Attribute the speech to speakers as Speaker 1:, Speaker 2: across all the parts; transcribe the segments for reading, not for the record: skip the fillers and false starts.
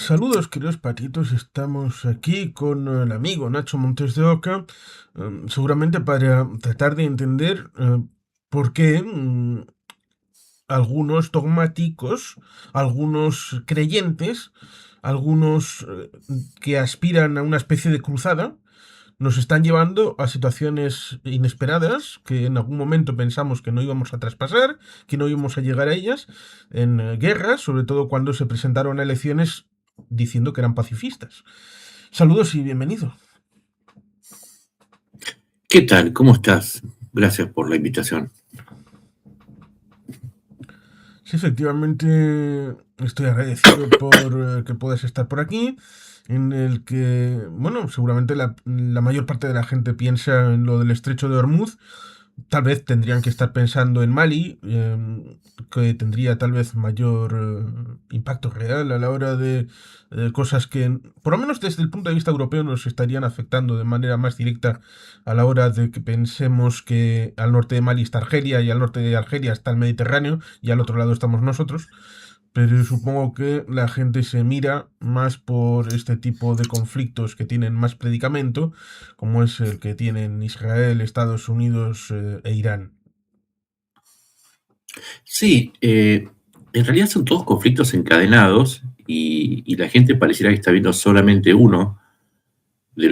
Speaker 1: Saludos, queridos patitos. Estamos aquí con el amigo Nacho Montes de Oca, seguramente para tratar de entender por qué algunos dogmáticos, algunos creyentes, algunos que aspiran a una especie de cruzada, nos están llevando a situaciones inesperadas que en algún momento pensamos que no íbamos a traspasar, que no íbamos a llegar a ellas, en guerras, sobre todo cuando se presentaron a elecciones diciendo que eran pacifistas. Saludos y bienvenido.
Speaker 2: ¿Qué tal? ¿Cómo estás? Gracias por la invitación.
Speaker 1: Sí, efectivamente, estoy agradecido por que puedas estar por aquí, en el que, bueno, seguramente la mayor parte de la gente piensa en lo del estrecho de Hormuz. Tal vez tendrían que estar pensando en Mali, que tendría tal vez mayor impacto real a la hora de cosas que, por lo menos desde el punto de vista europeo, nos estarían afectando de manera más directa a la hora de que pensemos que al norte de Mali está Argelia y al norte de Argelia está el Mediterráneo y al otro lado estamos nosotros. Pero supongo que la gente se mira más por este tipo de conflictos que tienen más predicamento, como es el que tienen Israel, Estados Unidos e Irán.
Speaker 2: Sí, en realidad son todos conflictos encadenados y la gente pareciera que está viendo solamente uno,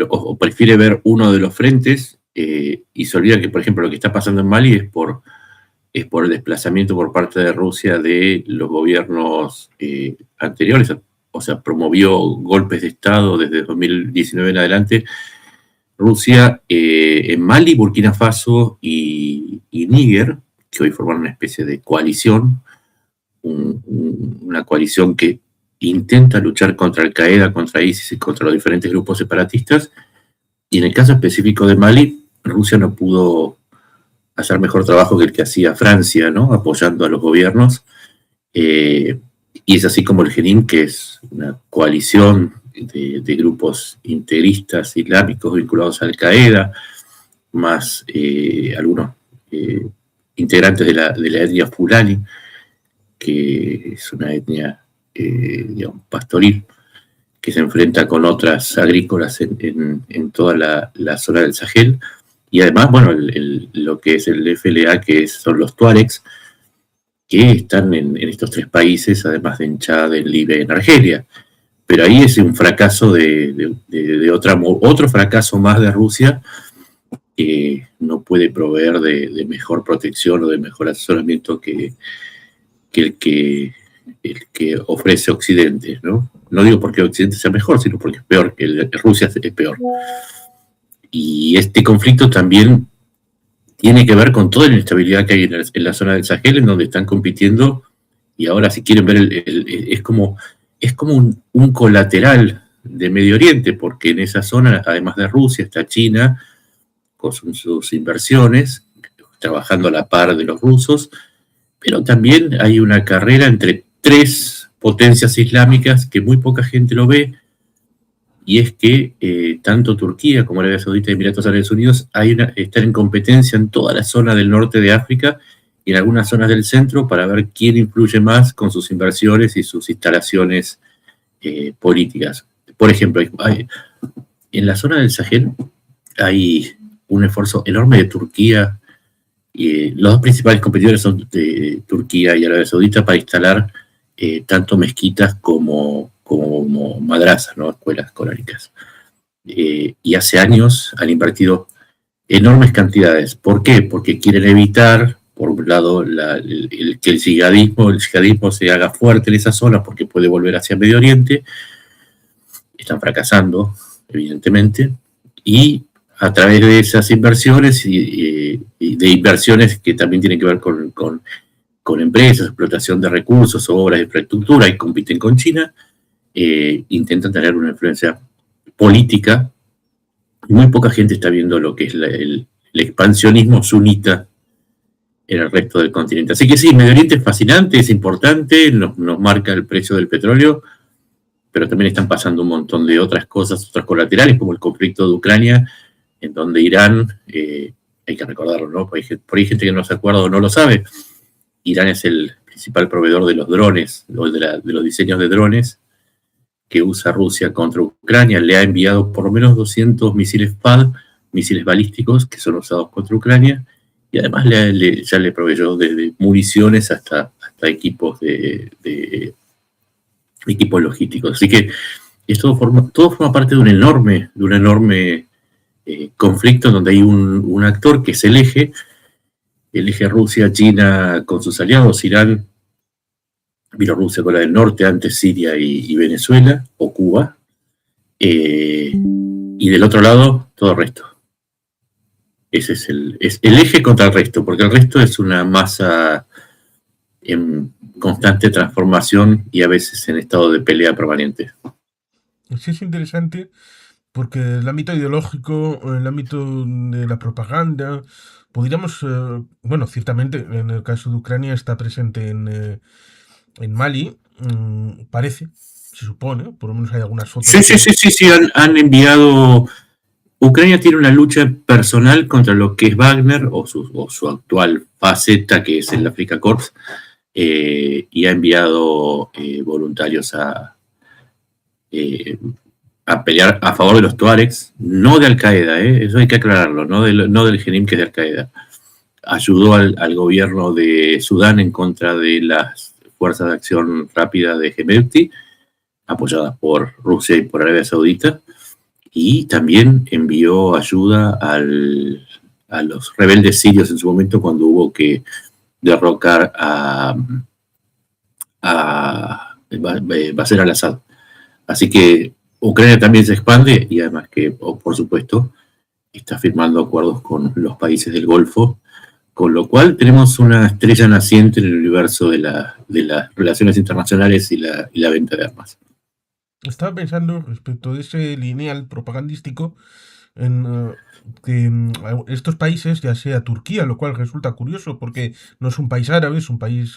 Speaker 2: o prefiere ver uno de los frentes y se olvida que, por ejemplo, lo que está pasando en Mali es por el desplazamiento por parte de Rusia de los gobiernos anteriores, o sea, promovió golpes de Estado desde 2019 en adelante. Rusia en Mali, Burkina Faso y Níger, que hoy forman una especie de coalición, una coalición que intenta luchar contra Al-Qaeda, contra ISIS y contra los diferentes grupos separatistas. Y en el caso específico de Mali, Rusia no pudo hacer mejor trabajo que el que hacía Francia, ¿no? Apoyando a los gobiernos. Y es así como el Jenin, que es una coalición de grupos integristas islámicos vinculados a Al-Qaeda, más algunos integrantes de la etnia Fulani, que es una etnia, digamos, pastoril, que se enfrenta con otras agrícolas en toda la zona del Sahel. Y además, bueno, lo que es el FLA, son los tuaregs, que están en estos tres países, además de en Chad, en Libia y en Argelia. Pero ahí es un fracaso otro fracaso más de Rusia, que no puede proveer de mejor protección o de mejor asesoramiento que el que ofrece Occidente, ¿no? No digo porque Occidente sea mejor, sino porque es peor, que Rusia es peor. Y este conflicto también tiene que ver con toda la inestabilidad que hay en la zona del Sahel, en donde están compitiendo, y ahora si quieren ver, es como un colateral de Medio Oriente, porque en esa zona, además de Rusia, está China, con sus inversiones, trabajando a la par de los rusos, pero también hay una carrera entre tres potencias islámicas que muy poca gente lo ve, y es que tanto Turquía como Arabia Saudita y Emiratos Árabes Unidos están en competencia en toda la zona del norte de África y en algunas zonas del centro para ver quién influye más con sus inversiones y sus instalaciones políticas. Por ejemplo, en la zona del Sahel hay un esfuerzo enorme de Turquía. Los dos principales competidores son Turquía y Arabia Saudita para instalar tanto mezquitas como madrazas, ¿no? Escuelas coránicas. Y hace años han invertido enormes cantidades. ¿Por qué? Porque quieren evitar, por un lado, que el yihadismo se haga fuerte en esa zona porque puede volver hacia Medio Oriente. Están fracasando, evidentemente. Y a través de esas inversiones y de inversiones que también tienen que ver con empresas, explotación de recursos, obras de infraestructura, y compiten con China, intentan tener una influencia política. Muy poca gente está viendo lo que es el expansionismo sunita en el resto del continente. Así que sí, Medio Oriente es fascinante, es importante, nos marca el precio del petróleo, pero también están pasando un montón de otras cosas, otras colaterales, como el conflicto de Ucrania, en donde Irán, hay que recordarlo, ¿no? Por ahí hay gente que no se acuerda o no lo sabe, Irán es el principal proveedor de los drones, de los diseños de drones, que usa Rusia contra Ucrania. Le ha enviado por lo menos 200 misiles PAD, misiles balísticos, que son usados contra Ucrania, y además ya le proveyó desde municiones hasta equipos equipos logísticos. Así que todo forma parte de un enorme conflicto donde hay un actor que es el eje Rusia-China con sus aliados, Irán, Bielorrusia, Corea del Norte, antes Siria y Venezuela, o Cuba, y del otro lado, todo el resto. Ese es el eje contra el resto, porque el resto es una masa en constante transformación y a veces en estado de pelea permanente.
Speaker 1: Sí, es interesante porque el ámbito ideológico, el ámbito de la propaganda, podríamos, bueno, ciertamente en el caso de Ucrania está presente en Mali, parece, se supone, por lo menos hay algunas fotos.
Speaker 2: Sí, han enviado. Ucrania tiene una lucha personal contra lo que es Wagner o su actual faceta, que es el Afrika Korps, y ha enviado voluntarios a pelear a favor de los tuaregs, no de Al-Qaeda, eso hay que aclararlo, no del Jenim, que es de Al-Qaeda. Ayudó al gobierno de Sudán en contra de las fuerzas de acción rápida de Hemedti, apoyadas por Rusia y por Arabia Saudita, y también envió ayuda a los rebeldes sirios en su momento cuando hubo que derrocar a Bashar al-Assad. Así que Ucrania también se expande y además que, por supuesto, está firmando acuerdos con los países del Golfo, con lo cual tenemos una estrella naciente en el universo de las relaciones internacionales y la venta de armas.
Speaker 1: Estaba pensando respecto de ese lineal propagandístico en que estos países, ya sea Turquía, lo cual resulta curioso porque no es un país árabe, es un país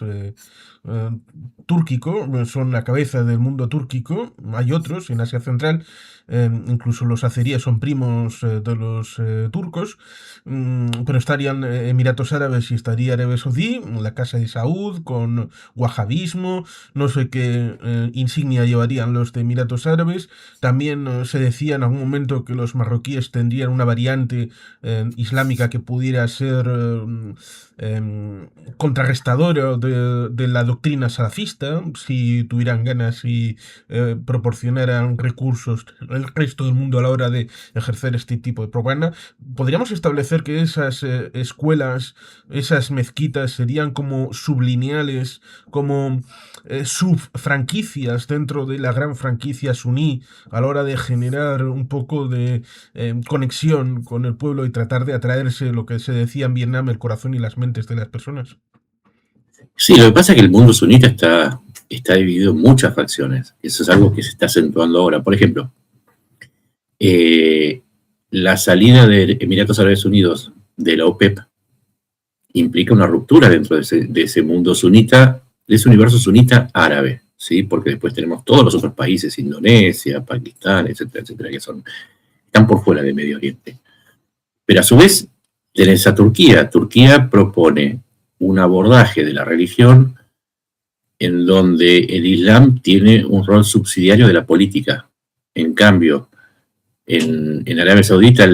Speaker 1: túrquico, son la cabeza del mundo túrquico, hay otros en Asia Central, incluso los azeríes son primos de los turcos, pero estarían Emiratos Árabes y estaría Arabia Saudí, la casa de Saud, con wahabismo, no sé qué insignia llevarían los de Emiratos Árabes. También se decía en algún momento que los marroquíes tendrían una variante islámica que pudiera ser contrarrestadora de la doctrina salafista, si tuvieran ganas y proporcionaran recursos al resto del mundo a la hora de ejercer este tipo de propaganda. Podríamos establecer que esas escuelas, esas mezquitas serían como sublineales, como subfranquicias dentro de la gran franquicia suní a la hora de generar un poco de conexión con el pueblo y tratar de atraerse, lo que se decía en Vietnam, el corazón y las mentes de las personas.
Speaker 2: Sí, lo que pasa es que el mundo sunita está dividido en muchas facciones. Eso es algo que se está acentuando ahora. Por ejemplo, la salida de Emiratos Árabes Unidos de la OPEP implica una ruptura dentro de ese mundo sunita, de ese universo sunita árabe, ¿sí? Porque después tenemos todos los otros países, Indonesia, Pakistán, etcétera, etcétera, que están por fuera del Medio Oriente. Pero a su vez tenés a Turquía. Turquía propone un abordaje de la religión en donde el Islam tiene un rol subsidiario de la política. En cambio, en Arabia Saudita,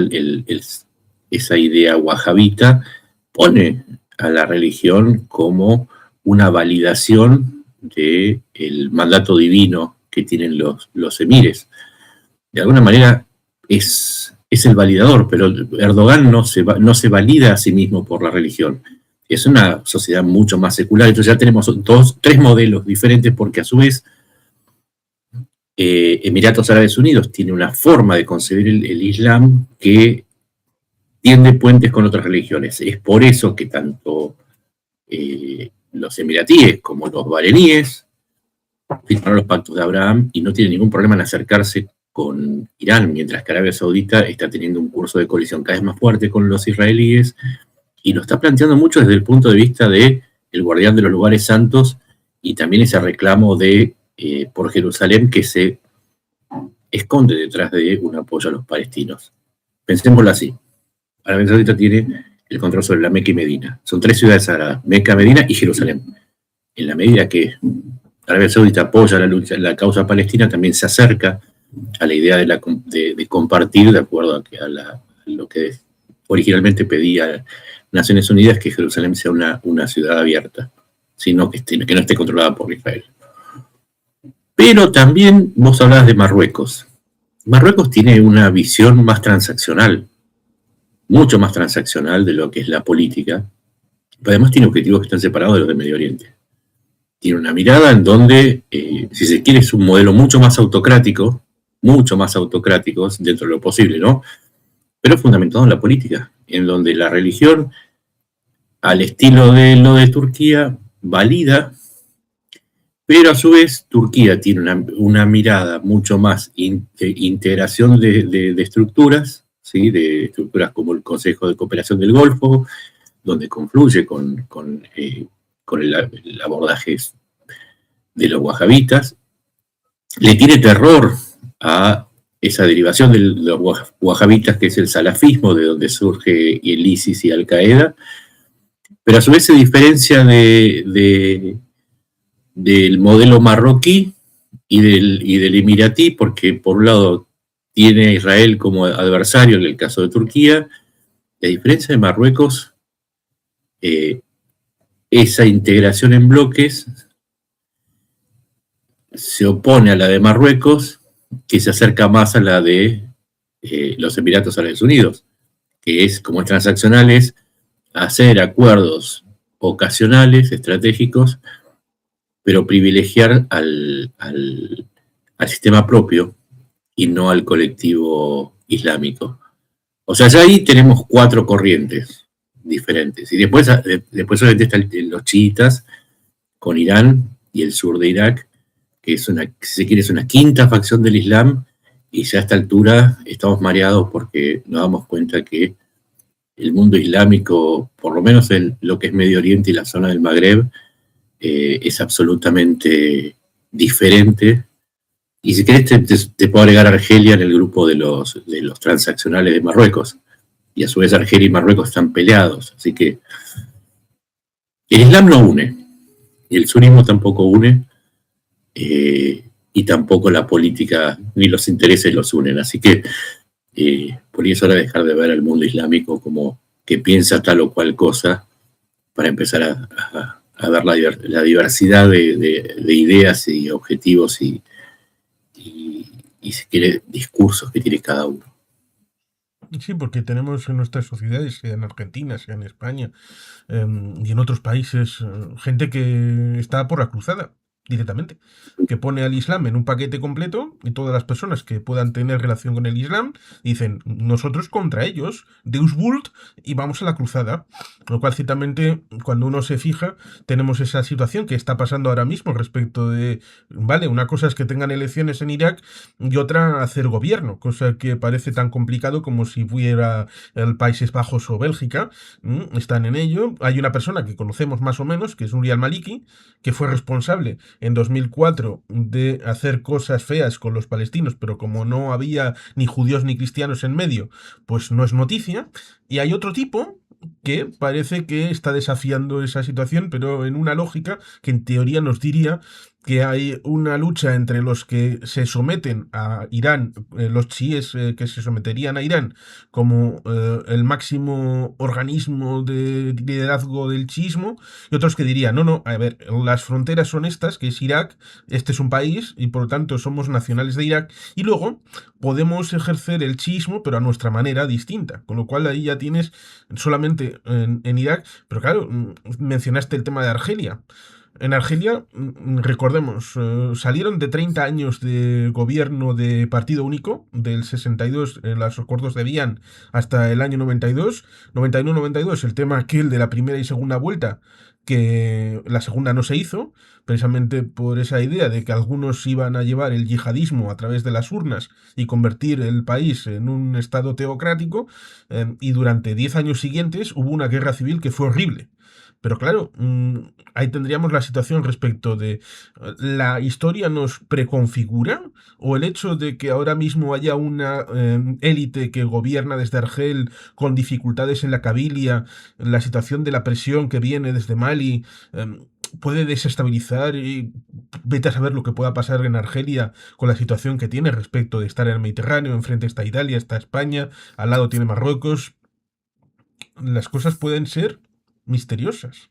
Speaker 2: esa idea wahabita pone a la religión como una validación del mandato divino que tienen los emires. De alguna manera es el validador, pero Erdogan no se valida a sí mismo por la religión. Es una sociedad mucho más secular. Entonces ya tenemos tres modelos diferentes porque a su vez Emiratos Árabes Unidos tiene una forma de concebir el Islam que tiende puentes con otras religiones. Es por eso que tanto los emiratíes como los bareníes firmaron los pactos de Abraham y no tienen ningún problema en acercarse con Irán, mientras que Arabia Saudita está teniendo un curso de colisión cada vez más fuerte con los israelíes y lo está planteando mucho desde el punto de vista de el guardián de los lugares santos y también ese reclamo por Jerusalén que se esconde detrás de un apoyo a los palestinos. Pensémoslo así. Arabia Saudita tiene el control sobre la Meca y Medina. Son tres ciudades sagradas, Meca, Medina y Jerusalén. En la medida que Arabia Saudita apoya la lucha, la causa palestina, también se acerca a la idea de compartir, de acuerdo a lo que originalmente pedía Naciones Unidas, que Jerusalén sea una ciudad abierta, sino que no esté controlada por Israel. Pero también vos hablabas de Marruecos. Marruecos tiene una visión más transaccional, mucho más transaccional de lo que es la política, pero además tiene objetivos que están separados de los del Medio Oriente. Tiene una mirada en donde, si se quiere, es un modelo mucho más autocrático dentro de lo posible, ¿no? Pero fundamentado en la política, en donde la religión, al estilo de lo de Turquía, valida, pero a su vez Turquía tiene una mirada mucho más de integración de estructuras, ¿sí? De estructuras como el Consejo de Cooperación del Golfo, donde confluye con el abordaje de los wahabitas. Le tiene terror a esa derivación de los wahabitas, que es el salafismo, de donde surge el ISIS y Al-Qaeda, pero a su vez se diferencia del modelo marroquí y del emiratí, porque por un lado tiene a Israel como adversario en el caso de Turquía. La diferencia de Marruecos, esa integración en bloques se opone a la de Marruecos, que se acerca más a la de los Emiratos Árabes Unidos, que es, como es transaccional, es hacer acuerdos ocasionales, estratégicos, pero privilegiar al sistema propio y no al colectivo islámico. O sea, ya ahí tenemos 4 corrientes diferentes. Y después obviamente están los chiitas con Irán y el sur de Irak, que es si se quiere, es una quinta facción del Islam, y ya a esta altura estamos mareados porque nos damos cuenta que el mundo islámico, por lo menos en lo que es Medio Oriente y la zona del Magreb, es absolutamente diferente. Y si querés te puedo agregar a Argelia en el grupo de los transaccionales de Marruecos. Y a su vez Argelia y Marruecos están peleados. Así que el Islam no une. Y el sunismo tampoco une. Y tampoco la política ni los intereses los unen. Así que por ahí es hora de dejar de ver al mundo islámico como que piensa tal o cual cosa, para empezar a ver la diversidad de ideas y objetivos y si quiere, discursos que tiene cada uno.
Speaker 1: Sí, porque tenemos en nuestras sociedades, sea en Argentina, sea en España, y en otros países, gente que está por la cruzada directamente, que pone al Islam en un paquete completo, y todas las personas que puedan tener relación con el Islam dicen: nosotros contra ellos, Deus Vult, y vamos a la cruzada. Lo cual, ciertamente, cuando uno se fija, tenemos esa situación que está pasando ahora mismo respecto de, vale, una cosa es que tengan elecciones en Irak y otra hacer gobierno, cosa que parece tan complicado como si fuera el Países Bajos o Bélgica. Están en ello. Hay una persona que conocemos más o menos, que es Uriel Maliki, que fue responsable en 2004 de hacer cosas feas con los palestinos, pero como no había ni judíos ni cristianos en medio, pues no es noticia. Y hay otro tipo que parece que está desafiando esa situación, pero en una lógica que en teoría nos diría que hay una lucha entre los que se someten a Irán, los chiíes que se someterían a Irán como el máximo organismo de liderazgo del chiismo, y otros que dirían: no, no, a ver, las fronteras son estas, que es Irak, este es un país y por lo tanto somos nacionales de Irak, y luego podemos ejercer el chiismo pero a nuestra manera distinta, con lo cual ahí ya tienes solamente en Irak. Pero claro, mencionaste el tema de Argelia. En Argelia, recordemos, salieron de 30 años de gobierno de partido único, del 62, en los acuerdos de Vian, hasta el año 92, 91-92, el tema aquel de la primera y segunda vuelta, que la segunda no se hizo, precisamente por esa idea de que algunos iban a llevar el yihadismo a través de las urnas y convertir el país en un estado teocrático, y durante 10 años siguientes hubo una guerra civil que fue horrible. Pero claro, ahí tendríamos la situación respecto de la historia nos preconfigura, o el hecho de que ahora mismo haya una élite que gobierna desde Argel con dificultades en la Cabilia, la situación de la presión que viene desde Mali, puede desestabilizar y vete a saber lo que pueda pasar en Argelia con la situación que tiene respecto de estar en el Mediterráneo, enfrente está Italia, está España, al lado tiene Marruecos. Las cosas pueden ser misteriosas.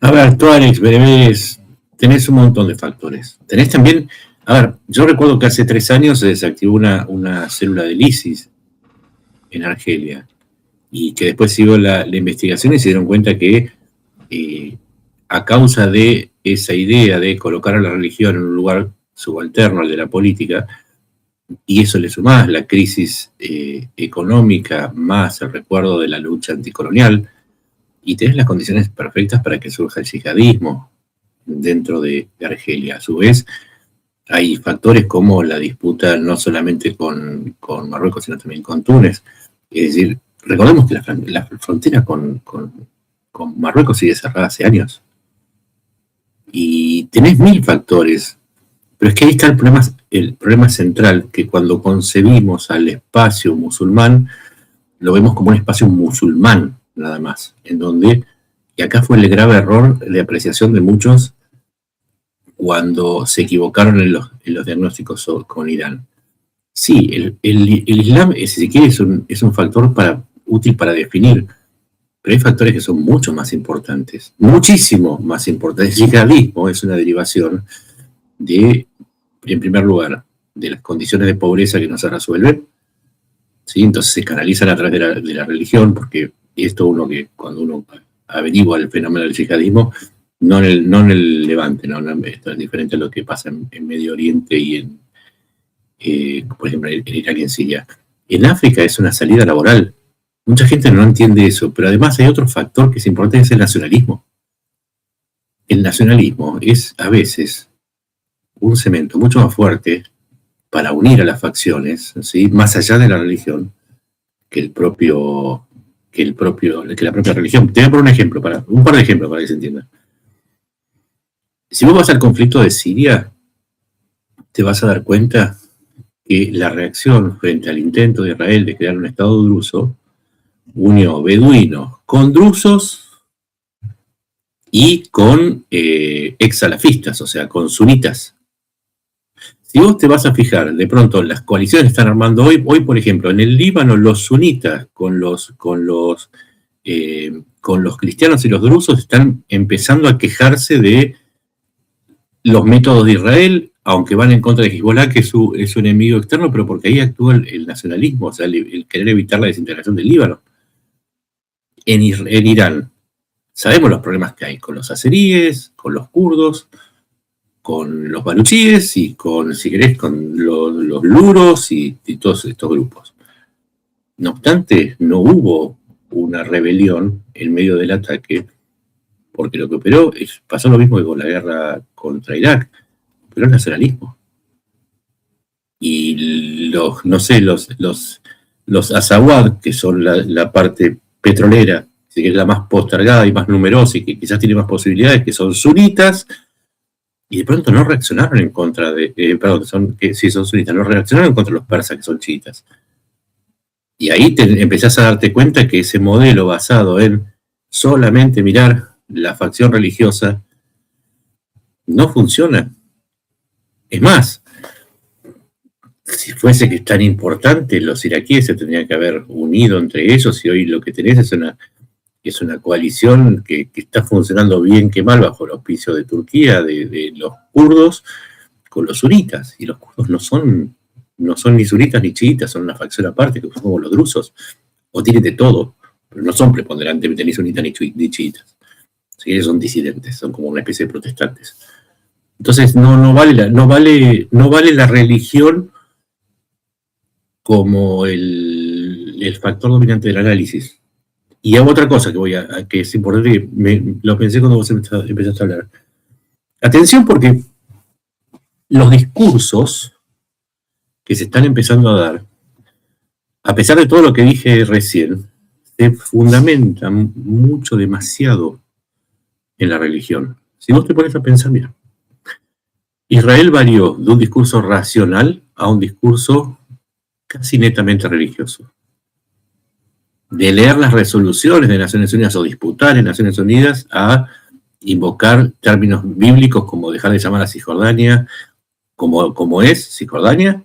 Speaker 2: A ver, tú, Alex, breves, tenés un montón de factores. Tenés también, a ver, yo recuerdo que hace 3 años se desactivó una célula del ISIS en Argelia y que después siguió la investigación y se dieron cuenta que a causa de esa idea de colocar a la religión en un lugar subalterno al de la política, y eso le sumás la crisis económica más el recuerdo de la lucha anticolonial, y tenés las condiciones perfectas para que surja el yihadismo dentro de Argelia. A su vez, hay factores como la disputa no solamente con Marruecos, sino también con Túnez. Es decir, recordemos que la frontera con Marruecos sigue cerrada hace años. Y tenés 1000 factores, pero es que ahí está el problema central, que cuando concebimos al espacio musulmán, lo vemos como un espacio musulmán, nada más, en donde, y acá fue el grave error de apreciación de muchos cuando se equivocaron en los diagnósticos con Irán. Sí, el Islam, si se quiere, es un factor útil para definir, pero hay factores que son mucho más importantes, muchísimo más importantes. El yihadismo es una derivación de, en primer lugar, de las condiciones de pobreza que no se resuelven, ¿sí? Entonces se canalizan a través de la religión, porque esto cuando uno averigua el fenómeno del yihadismo, no en el Levante, esto es diferente a lo que pasa en Medio Oriente y por ejemplo, en Irak y en Siria. En África es una salida laboral. Mucha gente no entiende eso, pero además hay otro factor que es importante, es el nacionalismo. El nacionalismo es a veces un cemento mucho más fuerte para unir a las facciones, ¿sí? Más allá de la religión, que la propia religión. Te voy a poner un par de ejemplos para que se entienda. Si vos vas al conflicto de Siria, te vas a dar cuenta que la reacción frente al intento de Israel de crear un Estado druso unió beduinos con drusos y con ex-salafistas, o sea, con sunitas. Si vos te vas a fijar, de pronto las coaliciones están armando hoy, por ejemplo, en el Líbano los sunitas con los cristianos y los drusos están empezando a quejarse de los métodos de Israel, aunque van en contra de Hezbollah, que es su enemigo externo, pero porque ahí actúa el nacionalismo, o sea, el querer evitar la desintegración del Líbano. En Irán, sabemos los problemas que hay con los azeríes, con los kurdos, con los baluchíes y si querés, con los luros y todos estos grupos. No obstante, no hubo una rebelión en medio del ataque, porque lo que operó pasó lo mismo que con la guerra contra Irak, operó el nacionalismo. Y los Azawad, que son la parte petrolera, que es la más postergada y más numerosa y que quizás tiene más posibilidades, que son sunitas, y de pronto no reaccionaron en contra son sunitas, no reaccionaron contra los persas, que son chiitas. Y ahí empezás a darte cuenta que ese modelo basado en solamente mirar la facción religiosa no funciona. Es más, si fuese que es tan importante, los iraquíes se tendrían que haber unido entre ellos, y hoy lo que tenés es una coalición que está funcionando bien que mal bajo el auspicio de Turquía, de los kurdos, con los sunitas. Y los kurdos no son ni sunitas ni chiitas, son una facción aparte, que son como los drusos, o tienen de todo, pero no son preponderantemente ni sunitas ni chiitas. ¿Sí? Ellos son disidentes, son como una especie de protestantes. Entonces no vale la religión como el factor dominante del análisis. Y hago otra cosa que es importante, lo pensé cuando vos empezaste a hablar. Atención, porque los discursos que se están empezando a dar, a pesar de todo lo que dije recién, se fundamentan demasiado en la religión. Si vos te pones a pensar, mira, Israel varió de un discurso racional a un discurso casi netamente religioso. De leer las resoluciones de Naciones Unidas o disputar en Naciones Unidas a invocar términos bíblicos como dejar de llamar a Cisjordania como es Cisjordania,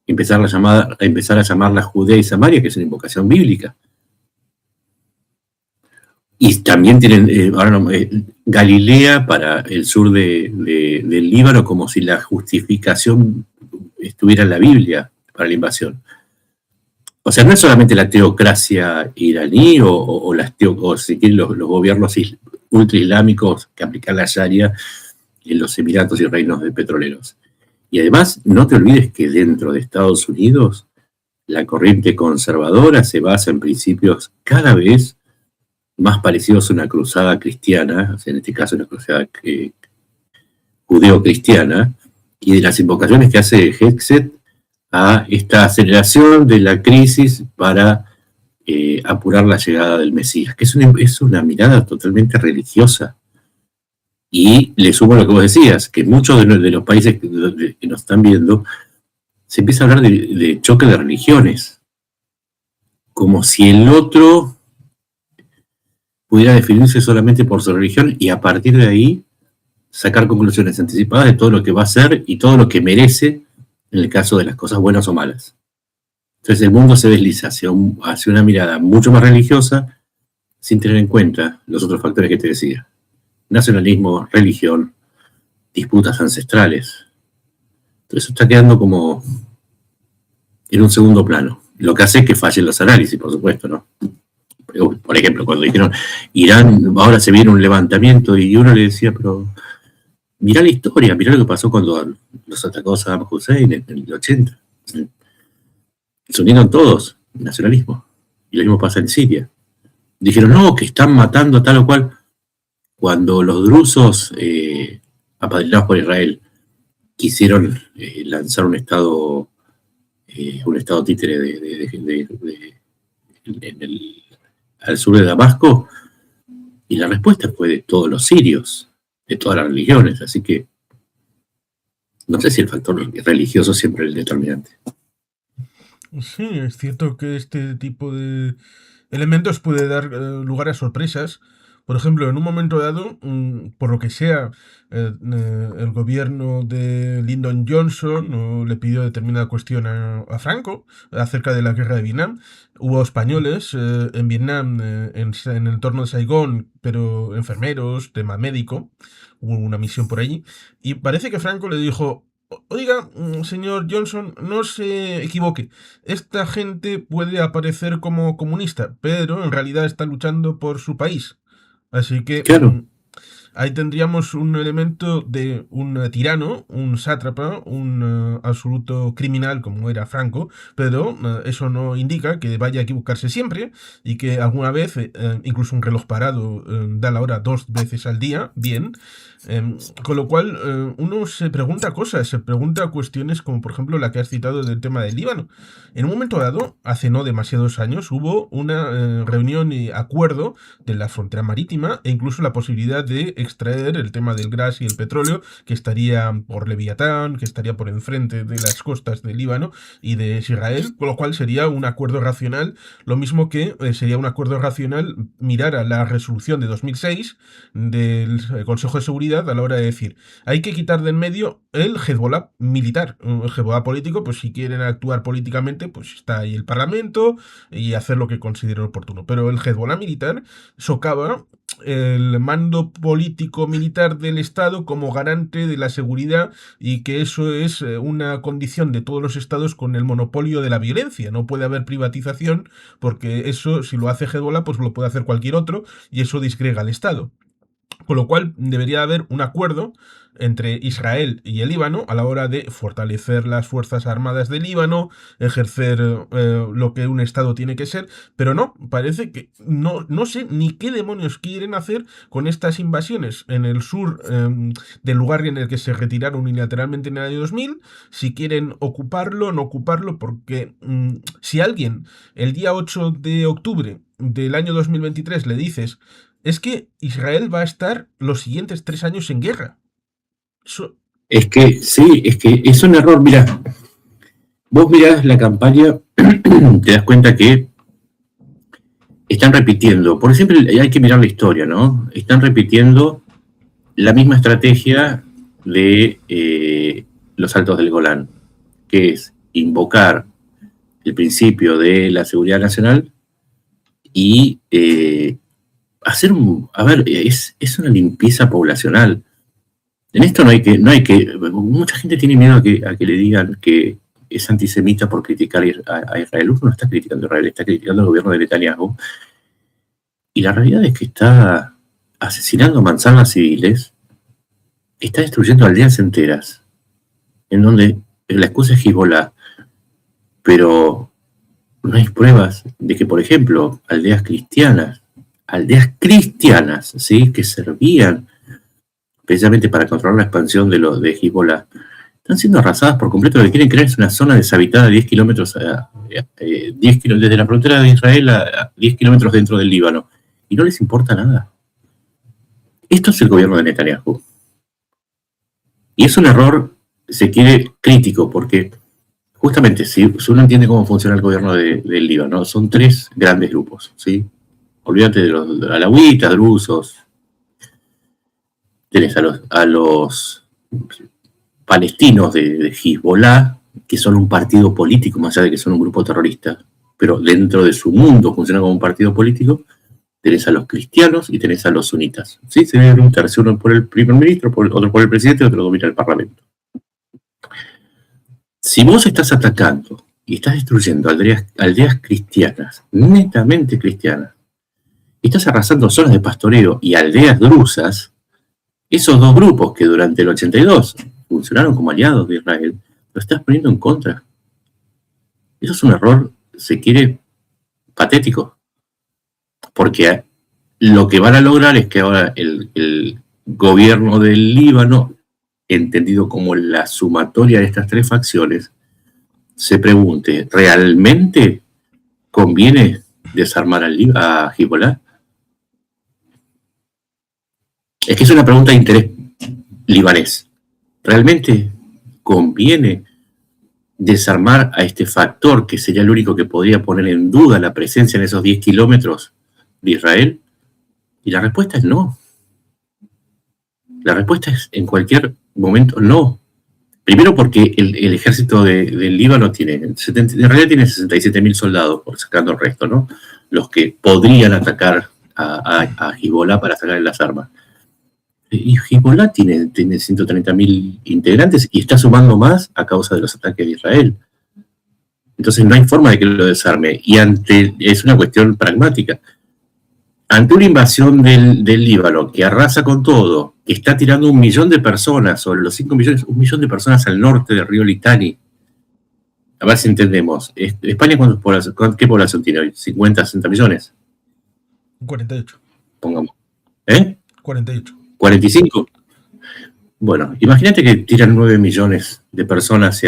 Speaker 2: empezar a llamarla Judea y Samaria, que es una invocación bíblica. Y también tienen Galilea para el sur del Líbano, como si la justificación estuviera en la Biblia para la invasión. O sea, no es solamente la teocracia iraní o si quieren los gobiernos ultraislámicos que aplican la Sharia en los Emiratos y reinos de petroleros. Y además, no te olvides que dentro de Estados Unidos la corriente conservadora se basa en principios cada vez más parecidos a una cruzada cristiana, o sea, en este caso una cruzada judeo-cristiana, y de las invocaciones que hace Hegseth a esta aceleración de la crisis para apurar la llegada del Mesías, que es una mirada totalmente religiosa. Y le sumo lo que vos decías, que muchos de los países que nos están viendo, se empieza a hablar de choque de religiones, como si el otro pudiera definirse solamente por su religión y a partir de ahí sacar conclusiones anticipadas de todo lo que va a ser y todo lo que merece en el caso de las cosas buenas o malas. Entonces el mundo se desliza hacia una mirada mucho más religiosa sin tener en cuenta los otros factores que te decía. Nacionalismo, religión, disputas ancestrales. Todo eso está quedando como en un segundo plano. Lo que hace es que fallen los análisis, por supuesto, ¿no? Por ejemplo, cuando dijeron Irán, ahora se viene un levantamiento y uno le decía, pero mirá la historia, mirá lo que pasó cuando los atacó Saddam Hussein en el 80. Se unieron todos, el nacionalismo. Y lo mismo pasa en Siria. Dijeron, no, que están matando a tal o cual. Cuando los drusos, apadrinados por Israel, quisieron lanzar un estado títere al sur de Damasco, y la respuesta fue de todos los sirios, de todas las religiones, así que no sé si el factor religioso siempre es el determinante.
Speaker 1: Sí, es cierto que este tipo de elementos puede dar lugar a sorpresas. Por ejemplo, en un momento dado, por lo que sea, el gobierno de Lyndon Johnson le pidió determinada cuestión a Franco acerca de la guerra de Vietnam. Hubo españoles en Vietnam, en el entorno de Saigón, pero enfermeros, tema médico. Hubo una misión por allí. Y parece que Franco le dijo, oiga, señor Johnson, no se equivoque. Esta gente puede aparecer como comunista, pero en realidad está luchando por su país. Así que
Speaker 2: claro.
Speaker 1: Ahí tendríamos un elemento de un tirano, un sátrapa, un absoluto criminal como era Franco, pero eso no indica que vaya a equivocarse siempre y que alguna vez, incluso un reloj parado da la hora 2 veces al día, bien. Con lo cual uno se pregunta cosas, se pregunta cuestiones como por ejemplo la que has citado del tema del Líbano. En un momento dado, hace no demasiados años, hubo una reunión y acuerdo de la frontera marítima e incluso la posibilidad de extraer el tema del gas y el petróleo que estaría por Leviatán, que estaría por enfrente de las costas del Líbano y de Israel, con lo cual sería un acuerdo racional, lo mismo que sería un acuerdo racional mirar a la resolución de 2006 del Consejo de Seguridad a la hora de decir, hay que quitar de en medio el Hezbollah militar. El Hezbollah político, pues si quieren actuar políticamente, pues está ahí el Parlamento y hacer lo que consideren oportuno. Pero el Hezbollah militar socava el mando político militar del Estado como garante de la seguridad y que eso es una condición de todos los estados con el monopolio de la violencia. No puede haber privatización porque eso, si lo hace Hezbollah, pues lo puede hacer cualquier otro y eso disgrega al Estado. Con lo cual debería haber un acuerdo entre Israel y el Líbano a la hora de fortalecer las fuerzas armadas del Líbano, ejercer lo que un Estado tiene que ser, pero no, parece que no sé ni qué demonios quieren hacer con estas invasiones en el sur del lugar en el que se retiraron unilateralmente en el año 2000, si quieren ocuparlo o no ocuparlo, porque si alguien el día 8 de octubre del año 2023 le dices es que Israel va a estar los siguientes 3 años en guerra.
Speaker 2: Es que es un error. Mira, vos mirás la campaña, te das cuenta que están repitiendo, por siempre hay que mirar la historia, ¿no? Están repitiendo la misma estrategia de los Altos del Golán, que es invocar el principio de la seguridad nacional y hacer es una limpieza poblacional. En esto no hay que, mucha gente tiene miedo a que le digan que es antisemita por criticar a Israel. Uno no está criticando a Israel, está criticando al gobierno de Netanyahu. Y la realidad es que está asesinando manzanas civiles, está destruyendo aldeas enteras, en donde la excusa es Hezbollah, pero no hay pruebas de que, por ejemplo, aldeas cristianas, ¿sí?, que servían precisamente para controlar la expansión de Hezbollah, están siendo arrasadas por completo. Lo que quieren crear es una zona deshabitada de 10 kilómetros, desde la frontera de Israel a 10 kilómetros dentro del Líbano, y no les importa nada. Esto es el gobierno de Netanyahu. Y es un error, se quiere, crítico, porque justamente si uno entiende cómo funciona el gobierno del Líbano, son 3 grandes grupos, ¿sí? Olvídate de los alawitas, drusos, tenés a los palestinos de Hezbollah, que son un partido político, más allá de que son un grupo terrorista, pero dentro de su mundo funciona como un partido político. Tenés a los cristianos y tenés a los sunitas. ¿Sí? Se debe preguntarse uno por el primer ministro, otro por el presidente, otro domina el parlamento. Si vos estás atacando y estás destruyendo aldeas cristianas, netamente cristianas, y estás arrasando zonas de pastoreo y aldeas drusas, esos 2 grupos que durante el 82 funcionaron como aliados de Israel, lo estás poniendo en contra. Eso es un error, se quiere, patético. Porque lo que van a lograr es que ahora el gobierno del Líbano, entendido como la sumatoria de estas 3 facciones, se pregunte, ¿realmente conviene desarmar a Hezbollah? Es que es una pregunta de interés libanés. ¿Realmente conviene desarmar a este factor que sería el único que podría poner en duda la presencia en esos 10 kilómetros de Israel? Y la respuesta es no. La respuesta es en cualquier momento no. Primero porque el ejército del Líbano en realidad tiene 67.000 soldados, por sacando el resto, ¿no? Los que podrían atacar a Hezbollah para sacarle las armas. Y Hezbollah tiene 130.000 integrantes y está sumando más a causa de los ataques de Israel. Entonces no hay forma de que lo desarme. Y es una cuestión pragmática. Ante una invasión del Líbano que arrasa con todo, que está tirando 1 millón de personas, sobre los 5 millones, 1 millón de personas al norte del río Litani. A ver si entendemos. ¿España qué población tiene hoy? ¿50, 60 millones?
Speaker 1: 48.
Speaker 2: Pongamos.
Speaker 1: 48.
Speaker 2: 45. Bueno, imagínate que tiran 9 millones de personas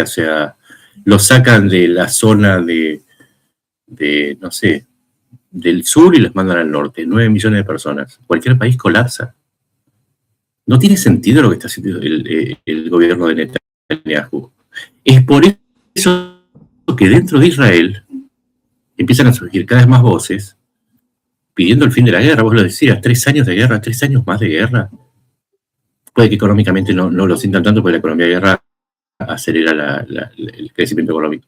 Speaker 2: los sacan de la zona de no sé, del sur y los mandan al norte. 9 millones de personas. Cualquier país colapsa. No tiene sentido lo que está haciendo el gobierno de Netanyahu. Es por eso que dentro de Israel empiezan a surgir cada vez más voces pidiendo el fin de la guerra. Vos lo decías, 3 años de guerra, 3 años más de guerra. Puede que económicamente no lo sientan tanto, porque la economía de guerra acelera el crecimiento económico.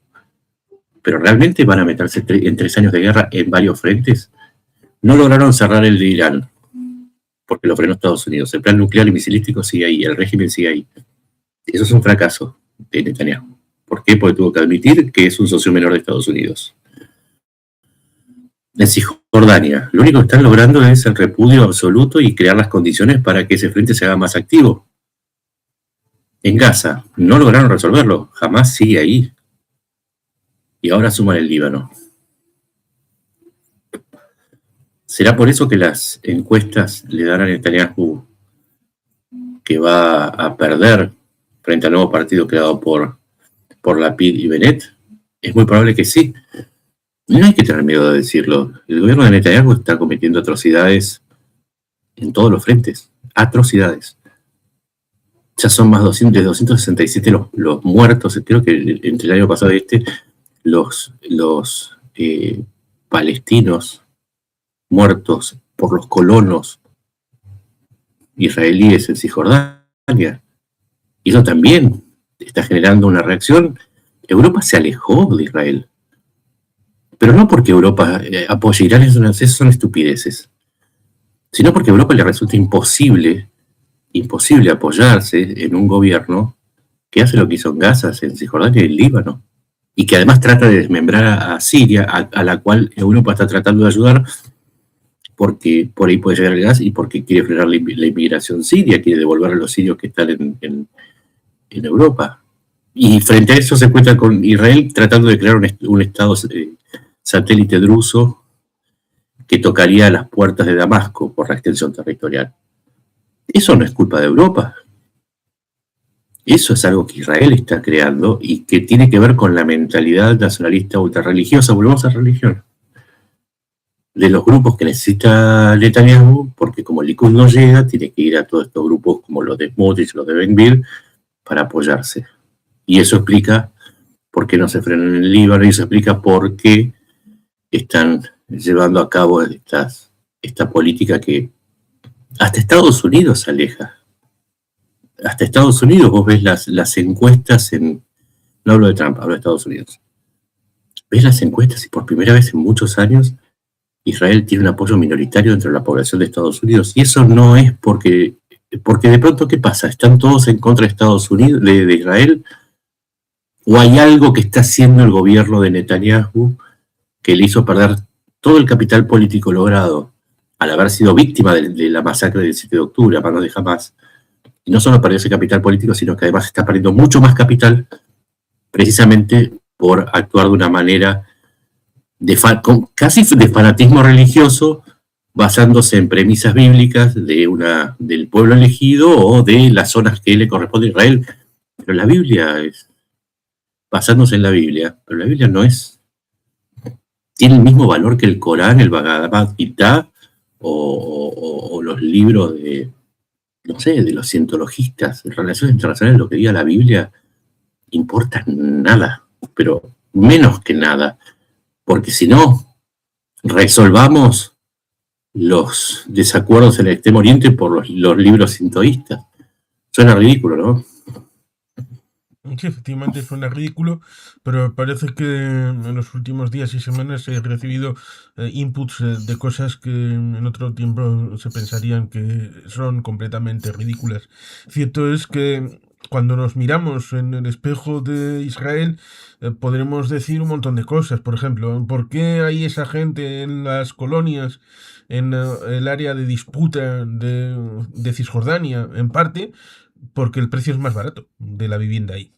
Speaker 2: Pero realmente van a meterse en 3 años de guerra en varios frentes. No lograron cerrar el de Irán, porque lo frenó Estados Unidos. El plan nuclear y misilístico sigue ahí, el régimen sigue ahí. Eso es un fracaso de Netanyahu. ¿Por qué? Porque tuvo que admitir que es un socio menor de Estados Unidos. En Cisjordania, lo único que están logrando es el repudio absoluto y crear las condiciones para que ese frente se haga más activo. En Gaza, no lograron resolverlo, Hamás sigue ahí. Y ahora suman el Líbano. ¿Será por eso que las encuestas le dan a Netanyahu que va a perder frente al nuevo partido creado por Lapid y Bennett? Es muy probable que sí. No hay que tener miedo de decirlo. El gobierno de Netanyahu está cometiendo atrocidades en todos los frentes. Atrocidades. Ya son más de 267 los muertos. Creo que entre el año pasado y los palestinos muertos por los colonos israelíes en Cisjordania. Y eso también está generando una reacción. Europa se alejó de Israel. Pero no porque Europa apoye a Irán, eso son estupideces, sino porque a Europa le resulta imposible apoyarse en un gobierno que hace lo que hizo en Gaza, en Cisjordania y en Líbano, y que además trata de desmembrar a Siria, a la cual Europa está tratando de ayudar, porque por ahí puede llegar el gas y porque quiere frenar la inmigración siria, quiere devolver a los sirios que están en Europa. Y frente a eso se encuentra con Israel tratando de crear un estado satélite druso que tocaría las puertas de Damasco por la extensión territorial. Eso no es culpa de Europa. Eso es algo que Israel está creando y que tiene que ver con la mentalidad nacionalista ultrarreligiosa, volvemos a religión, de los grupos que necesita Netanyahu, porque como el Likud no llega, tiene que ir a todos estos grupos como los de Smotrich, los de Ben-Gvir, para apoyarse. Y eso explica por qué no se frenan en el Líbano, y eso explica por qué están llevando a cabo esta política que hasta Estados Unidos se aleja. Hasta Estados Unidos, vos ves las encuestas no hablo de Trump, hablo de Estados Unidos. Ves las encuestas y por primera vez en muchos años Israel tiene un apoyo minoritario dentro de la población de Estados Unidos. Y eso no es porque de pronto, ¿qué pasa? ¿Están todos en contra de Estados Unidos, de Israel? ¿O hay algo que está haciendo el gobierno de Netanyahu que le hizo perder todo el capital político logrado al haber sido víctima de la masacre del 7 de octubre a manos de Hamas? Y no solo perdió ese capital político, sino que además está perdiendo mucho más capital precisamente por actuar de una manera casi de fanatismo religioso, basándose en premisas bíblicas del pueblo elegido o de las zonas que le corresponde a Israel. Pero la Biblia es basándose en la Biblia, pero la Biblia no tiene el mismo valor que el Corán, el Bhagavad Gita o los libros de los cientologistas. En relaciones internacionales, lo que diga la Biblia importa nada, pero menos que nada, porque si no, resolvamos los desacuerdos en el Extremo Oriente por los libros sintoístas. Suena ridículo, ¿no?
Speaker 1: Sí, efectivamente suena ridículo, pero parece que en los últimos días y semanas he recibido inputs de cosas que en otro tiempo se pensarían que son completamente ridículas. Cierto es que cuando nos miramos en el espejo de Israel, podremos decir un montón de cosas. Por ejemplo, ¿por qué hay esa gente en las colonias, en el área de disputa de Cisjordania? En parte porque el precio es más barato de la vivienda ahí.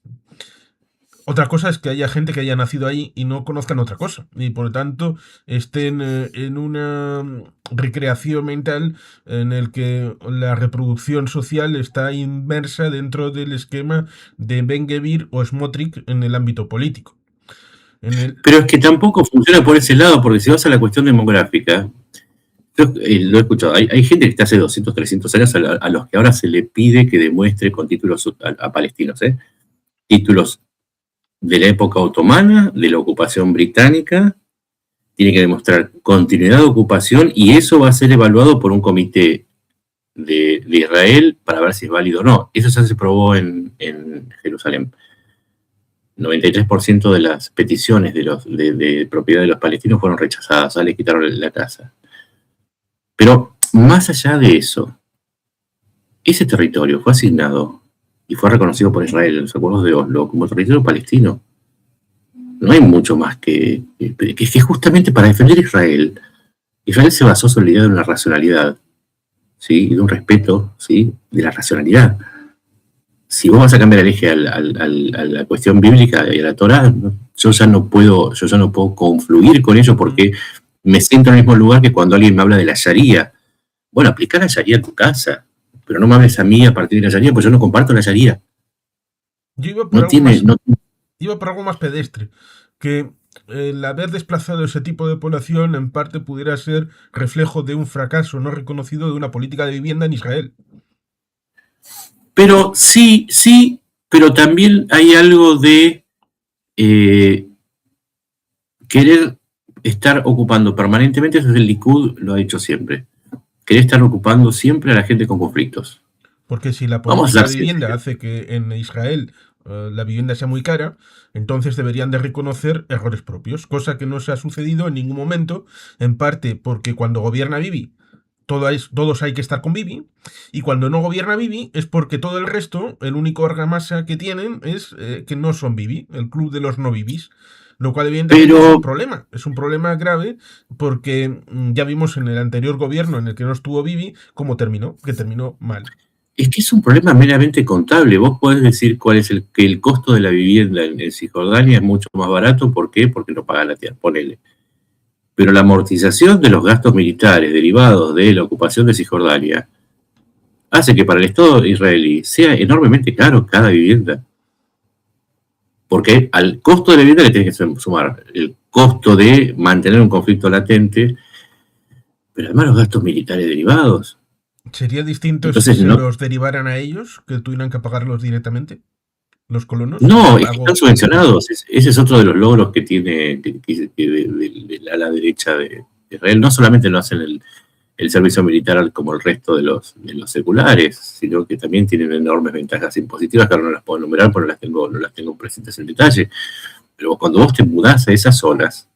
Speaker 1: Otra cosa es que haya gente que haya nacido ahí y no conozcan otra cosa, y por lo tanto estén en una recreación mental en el que la reproducción social está inmersa dentro del esquema de Ben-Gvir o Smotrich en el ámbito político.
Speaker 2: Pero es que tampoco funciona por ese lado, porque si vas a la cuestión demográfica, yo lo he escuchado, hay gente que está hace 200, 300 años a los que ahora se le pide que demuestre con títulos a palestinos, títulos de la época otomana, de la ocupación británica, tiene que demostrar continuidad de ocupación y eso va a ser evaluado por un comité de Israel para ver si es válido o no. Eso ya se probó en Jerusalén. 93% de las peticiones de propiedad de los palestinos fueron rechazadas, ya les quitaron la casa. Pero más allá de eso, ese territorio fue asignado y fue reconocido por Israel en los acuerdos de Oslo como territorio palestino. No hay mucho más que justamente para defender a Israel se basó sobre la idea de una racionalidad, ¿sí? Y de un respeto, ¿sí? De la racionalidad. Si vos vas a cambiar el eje a la cuestión bíblica y a la Torá, yo ya no puedo confluir con ello porque me siento en el mismo lugar que cuando alguien me habla de la Sharia. Bueno, aplicar la Sharia en tu casa, pero no me hables a mí a partir de la Sharia, pues yo no comparto la Sharia.
Speaker 1: Yo iba por algo más pedestre, que el haber desplazado ese tipo de población en parte pudiera ser reflejo de un fracaso no reconocido de una política de vivienda en Israel.
Speaker 2: Pero sí, pero también hay algo de querer estar ocupando permanentemente, eso es el Likud, lo ha dicho siempre, querer estar ocupando siempre a la gente con conflictos.
Speaker 1: Porque si la
Speaker 2: Vamos a
Speaker 1: política
Speaker 2: ser
Speaker 1: de vivienda
Speaker 2: sinceros.
Speaker 1: hace que en Israel la vivienda sea muy cara, entonces deberían de reconocer errores propios, cosa que no se ha sucedido en ningún momento, en parte porque cuando gobierna Bibi, todos hay que estar con Bibi, y cuando no gobierna Bibi es porque todo el resto, el único argamasa que tienen es que no son Bibi, el club de los no Bibis. Lo cual evidentemente
Speaker 2: Pero
Speaker 1: es un problema grave porque ya vimos en el anterior gobierno en el que no estuvo Bibi cómo terminó, que terminó mal.
Speaker 2: es que es un problema meramente contable. Vos podés decir cuál es que el costo de la vivienda en Cisjordania es mucho más barato. ¿Por qué? Porque no paga la tierra, ponele. Pero la amortización de los gastos militares derivados de la ocupación de Cisjordania hace que para el Estado israelí sea enormemente caro cada vivienda. Porque al costo de la vivienda le tienes que sumar el costo de mantener un conflicto latente, pero además los gastos militares derivados.
Speaker 1: ¿Sería distinto si
Speaker 2: Entonces,
Speaker 1: se
Speaker 2: no,
Speaker 1: los derivaran a ellos, que tuvieran que pagarlos directamente, los colonos?
Speaker 2: no,
Speaker 1: El
Speaker 2: es que están
Speaker 1: pago.
Speaker 2: subvencionados. Ese es otro de los logros que tiene de la derecha de Israel. No solamente no hacen el servicio militar como el resto de los seculares, sino que también tienen enormes ventajas impositivas que ahora no las puedo enumerar porque no las tengo presentes en detalle. Pero cuando vos te mudás a esas zonas,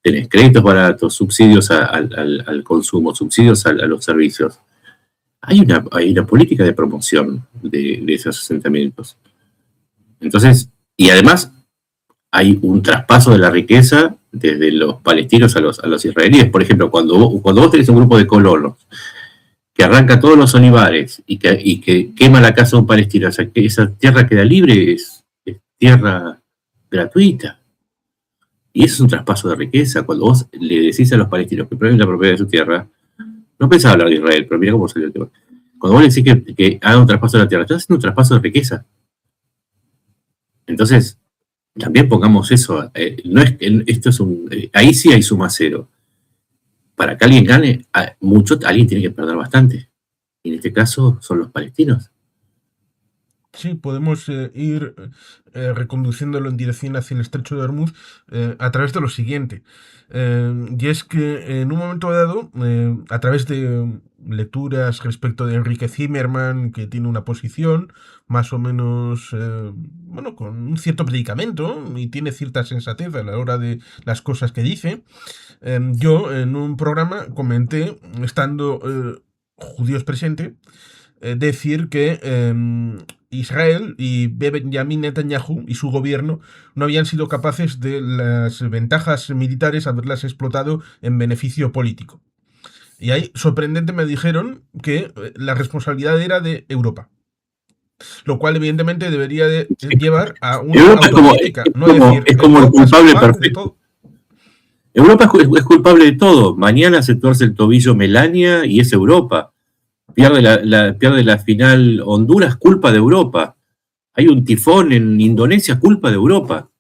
Speaker 2: tenés créditos baratos, subsidios al consumo, subsidios a los servicios. Hay una política de promoción de esos asentamientos. Entonces, y además hay un traspaso de la riqueza desde los palestinos a los israelíes. Por ejemplo, cuando vos tenés un grupo de colonos que arranca todos los olivares y que quema la casa de un palestino, o sea, que esa tierra queda libre, es tierra gratuita. Y eso es un traspaso de riqueza. Cuando vos le decís a los palestinos que prueben la propiedad de su tierra, no pensaba hablar de Israel, pero mira cómo salió el tema. Cuando vos le decís que haga un traspaso de la tierra, estás haciendo un traspaso de riqueza. Entonces, también pongamos eso. No es, esto es ahí sí hay suma cero. Para que alguien gane, alguien tiene que perder bastante. Y en este caso son los palestinos.
Speaker 1: Sí, podemos ir reconduciéndolo en dirección hacia el estrecho de Hormuz a través de lo siguiente. Y es que en un momento dado, a través de lecturas respecto de Enrique Zimmerman, que tiene una posición más o menos, bueno, con un cierto predicamento y tiene cierta sensatez a la hora de las cosas que dice, yo en un programa comenté, estando judíos presente, decir que Israel y Benjamin Netanyahu y su gobierno no habían sido capaces de las ventajas militares haberlas explotado en beneficio político. Y ahí, sorprendente, me dijeron que la responsabilidad era de Europa. Lo cual, evidentemente, debería de llevar a una
Speaker 2: Europa
Speaker 1: autocrítica. No decir,
Speaker 2: es como el
Speaker 1: Europa es
Speaker 2: culpable
Speaker 1: culpable de
Speaker 2: perfecto.
Speaker 1: todo.
Speaker 2: Europa es culpable de todo. Mañana se tuerce el tobillo Melania y es Europa. Pierde la final Honduras, culpa de Europa. Hay un tifón en Indonesia, culpa de Europa.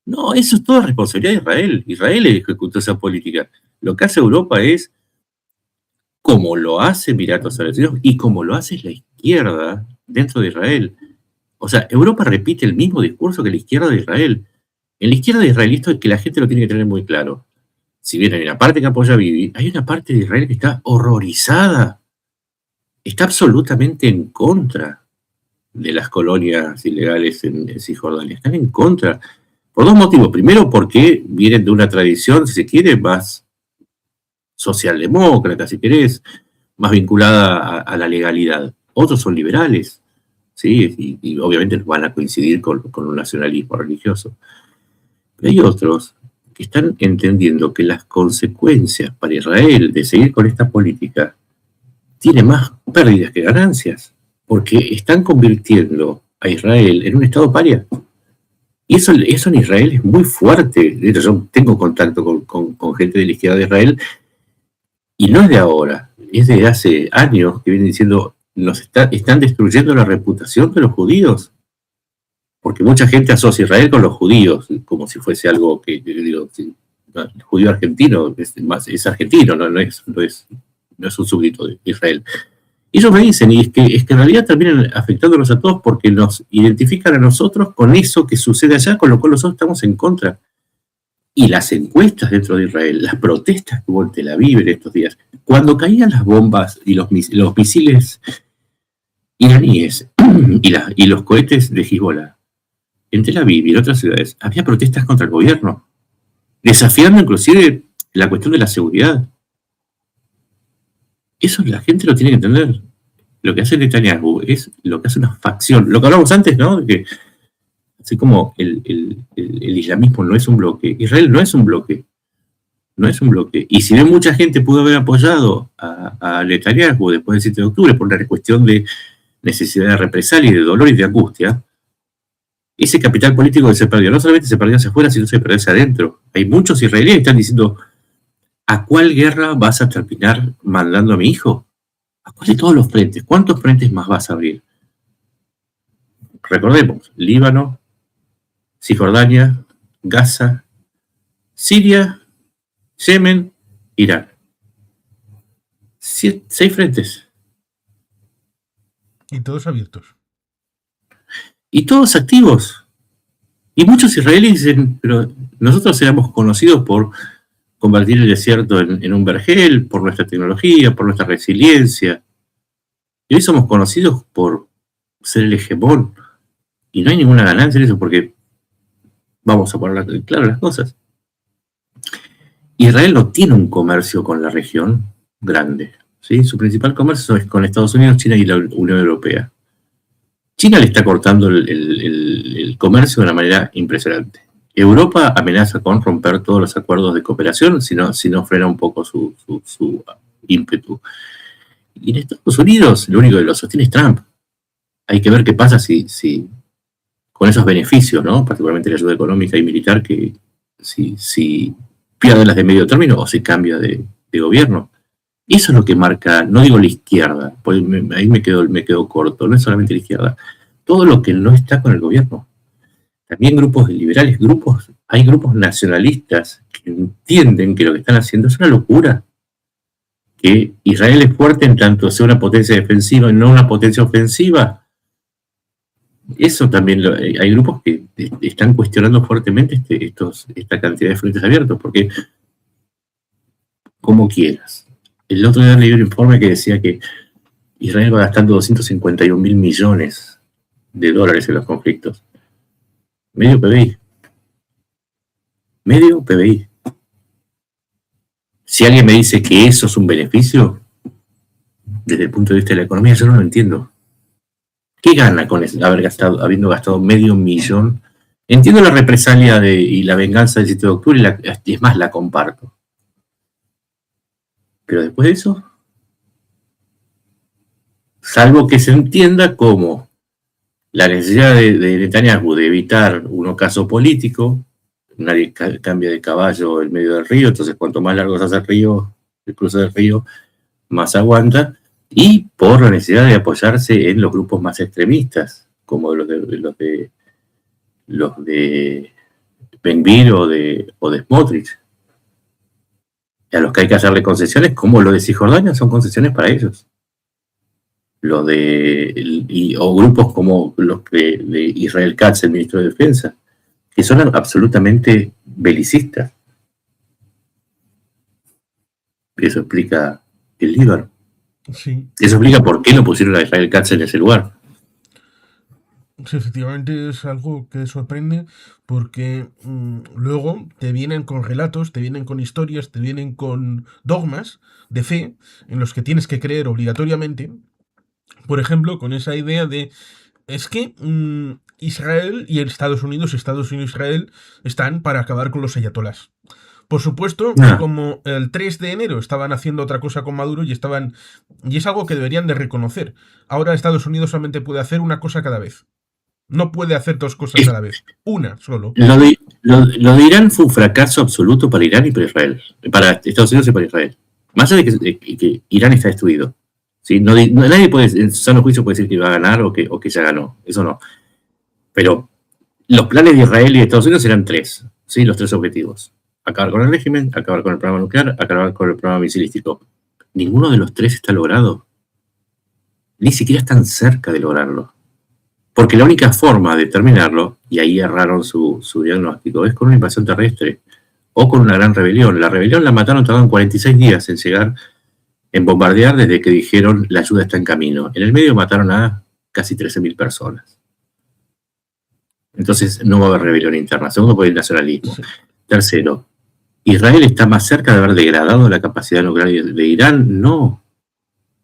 Speaker 2: No, eso es toda responsabilidad de Israel. Israel ejecutó esa política. Lo que hace Europa es, como lo hace Emiratos Árabes Unidos y como lo hace la izquierda dentro de Israel. O sea, Europa repite el mismo discurso que la izquierda de Israel. En la izquierda de Israel, esto es que la gente lo tiene que tener muy claro. Si bien hay una parte que apoya a Bibi, hay una parte de Israel que está horrorizada. Está absolutamente en contra de las colonias ilegales en Cisjordania. Están en contra. Por dos motivos. Primero, porque vienen de una tradición, si se quiere, más socialdemócrata, si querés, más vinculada a la legalidad. Otros son liberales, ¿sí? Y obviamente van a coincidir con un nacionalismo religioso. Pero hay otros que están entendiendo que las consecuencias para Israel de seguir con esta política tiene más pérdidas que ganancias, porque están convirtiendo a Israel en un estado paria. Y eso en Israel es muy fuerte. De hecho, yo tengo contacto con gente de la izquierda de Israel, y no es de ahora, es de hace años que vienen diciendo, están destruyendo la reputación de los judíos. Porque mucha gente asocia Israel con los judíos, como si fuese algo que digo, el judío argentino es argentino, no es un súbdito de Israel. Y ellos me dicen, y es que en realidad terminan afectándonos a todos porque nos identifican a nosotros con eso que sucede allá, con lo cual nosotros estamos en contra. Y las encuestas dentro de Israel, las protestas que hubo en Tel Aviv en estos días, cuando caían las bombas y los misiles iraníes y los cohetes de Hezbollah, en Tel Aviv y en otras ciudades, había protestas contra el gobierno, desafiando inclusive la cuestión de la seguridad. Eso la gente lo tiene que entender. Lo que hace Netanyahu es lo que hace una facción. Lo que hablamos antes, ¿no? De que así como el islamismo no es un bloque, Israel no es un bloque. No es un bloque. Y si bien mucha gente pudo haber apoyado a Netanyahu después del 7 de octubre por una cuestión de necesidad de represalia y de dolor y de angustia, ese capital político que se perdió, no solamente se perdió hacia afuera, sino se perdió hacia adentro. Hay muchos israelíes que están diciendo, ¿a cuál guerra vas a terminar mandando a mi hijo? ¿A cuál de todos los frentes? ¿Cuántos frentes más vas a abrir? Recordemos, Líbano, Cisjordania, Gaza, Siria, Yemen, Irán. 6 frentes.
Speaker 1: Y todos abiertos.
Speaker 2: Y todos activos. Y muchos israelíes dicen, pero nosotros éramos conocidos por convertir el desierto en un vergel, por nuestra tecnología, por nuestra resiliencia. Y hoy somos conocidos por ser el hegemón. Y no hay ninguna ganancia en eso, porque vamos a poner claro las cosas. Israel no tiene un comercio con la región grande, ¿sí? Su principal comercio es con Estados Unidos, China y la Unión Europea. China le está cortando el comercio de una manera impresionante. Europa amenaza con romper todos los acuerdos de cooperación si no frena un poco su ímpetu. Y en Estados Unidos lo único que lo sostiene es Trump. Hay que ver qué pasa si con esos beneficios, ¿no? Particularmente la ayuda económica y militar, que si pierde las de medio término o se cambia de gobierno. Eso es lo que marca, no digo la izquierda, pues ahí me quedo corto, no es solamente la izquierda, todo lo que no está con el gobierno. También grupos liberales, hay grupos nacionalistas que entienden que lo que están haciendo es una locura. Que Israel es fuerte en tanto sea una potencia defensiva y no una potencia ofensiva. Eso también, hay grupos que están cuestionando fuertemente esta cantidad de frentes abiertos, porque como quieras. El otro día leí un informe que decía que Israel va gastando 251.000 millones de dólares en los conflictos. Medio PBI. Medio PBI. Si alguien me dice que eso es un beneficio, desde el punto de vista de la economía, yo no lo entiendo. ¿Qué gana con eso, habiendo gastado medio millón? Entiendo la represalia y la venganza del 7 de octubre, y es más, la comparto. Pero después de eso, salvo que se entienda como la necesidad de Netanyahu de evitar un ocaso político, nadie cambia de caballo en medio del río, entonces cuanto más largo se hace el cruce del río, más aguanta, y por la necesidad de apoyarse en los grupos más extremistas, como los de Ben Gvir o de Smotrich, a los que hay que hacerle concesiones, como lo de Cisjordania, son concesiones para ellos. O grupos como los de Israel Katz, el ministro de Defensa, que son absolutamente belicistas. Eso explica el Líbano.
Speaker 1: Sí.
Speaker 2: Eso explica por qué lo pusieron a Israel Katz en ese lugar.
Speaker 1: Sí, efectivamente es algo que sorprende porque luego te vienen con relatos, te vienen con historias, te vienen con dogmas de fe en los que tienes que creer obligatoriamente. Por ejemplo, con esa idea de es que Israel y Estados Unidos e Israel están para acabar con los ayatolás. Por supuesto, como el 3 de enero estaban haciendo otra cosa con Maduro y es algo que deberían de reconocer. Ahora Estados Unidos solamente puede hacer una cosa cada vez. No puede hacer 2 cosas a la vez. Una solo.
Speaker 2: Lo de Irán fue un fracaso absoluto para Irán y para Israel. Para Estados Unidos y para Israel. Más allá de que Irán está destruido. ¿Sí? Nadie puede, en su sano juicio, puede decir que va a ganar o que ya ganó. Eso no. Pero los planes de Israel y de Estados Unidos eran 3. ¿Sí? Los 3 objetivos. Acabar con el régimen, acabar con el programa nuclear, acabar con el programa misilístico. Ninguno de los 3 está logrado. Ni siquiera están cerca de lograrlo. Porque la única forma de terminarlo, y ahí erraron su diagnóstico, es con una invasión terrestre. o con una gran rebelión. La rebelión la mataron, tardaron 46 días en llegar, en bombardear desde que dijeron la ayuda está en camino. En el medio mataron a casi 13.000 personas. Entonces no va a haber rebelión interna. Segundo, por el nacionalismo.
Speaker 1: Sí.
Speaker 2: Tercero, ¿Israel está más cerca de haber degradado la capacidad nuclear de Irán? No.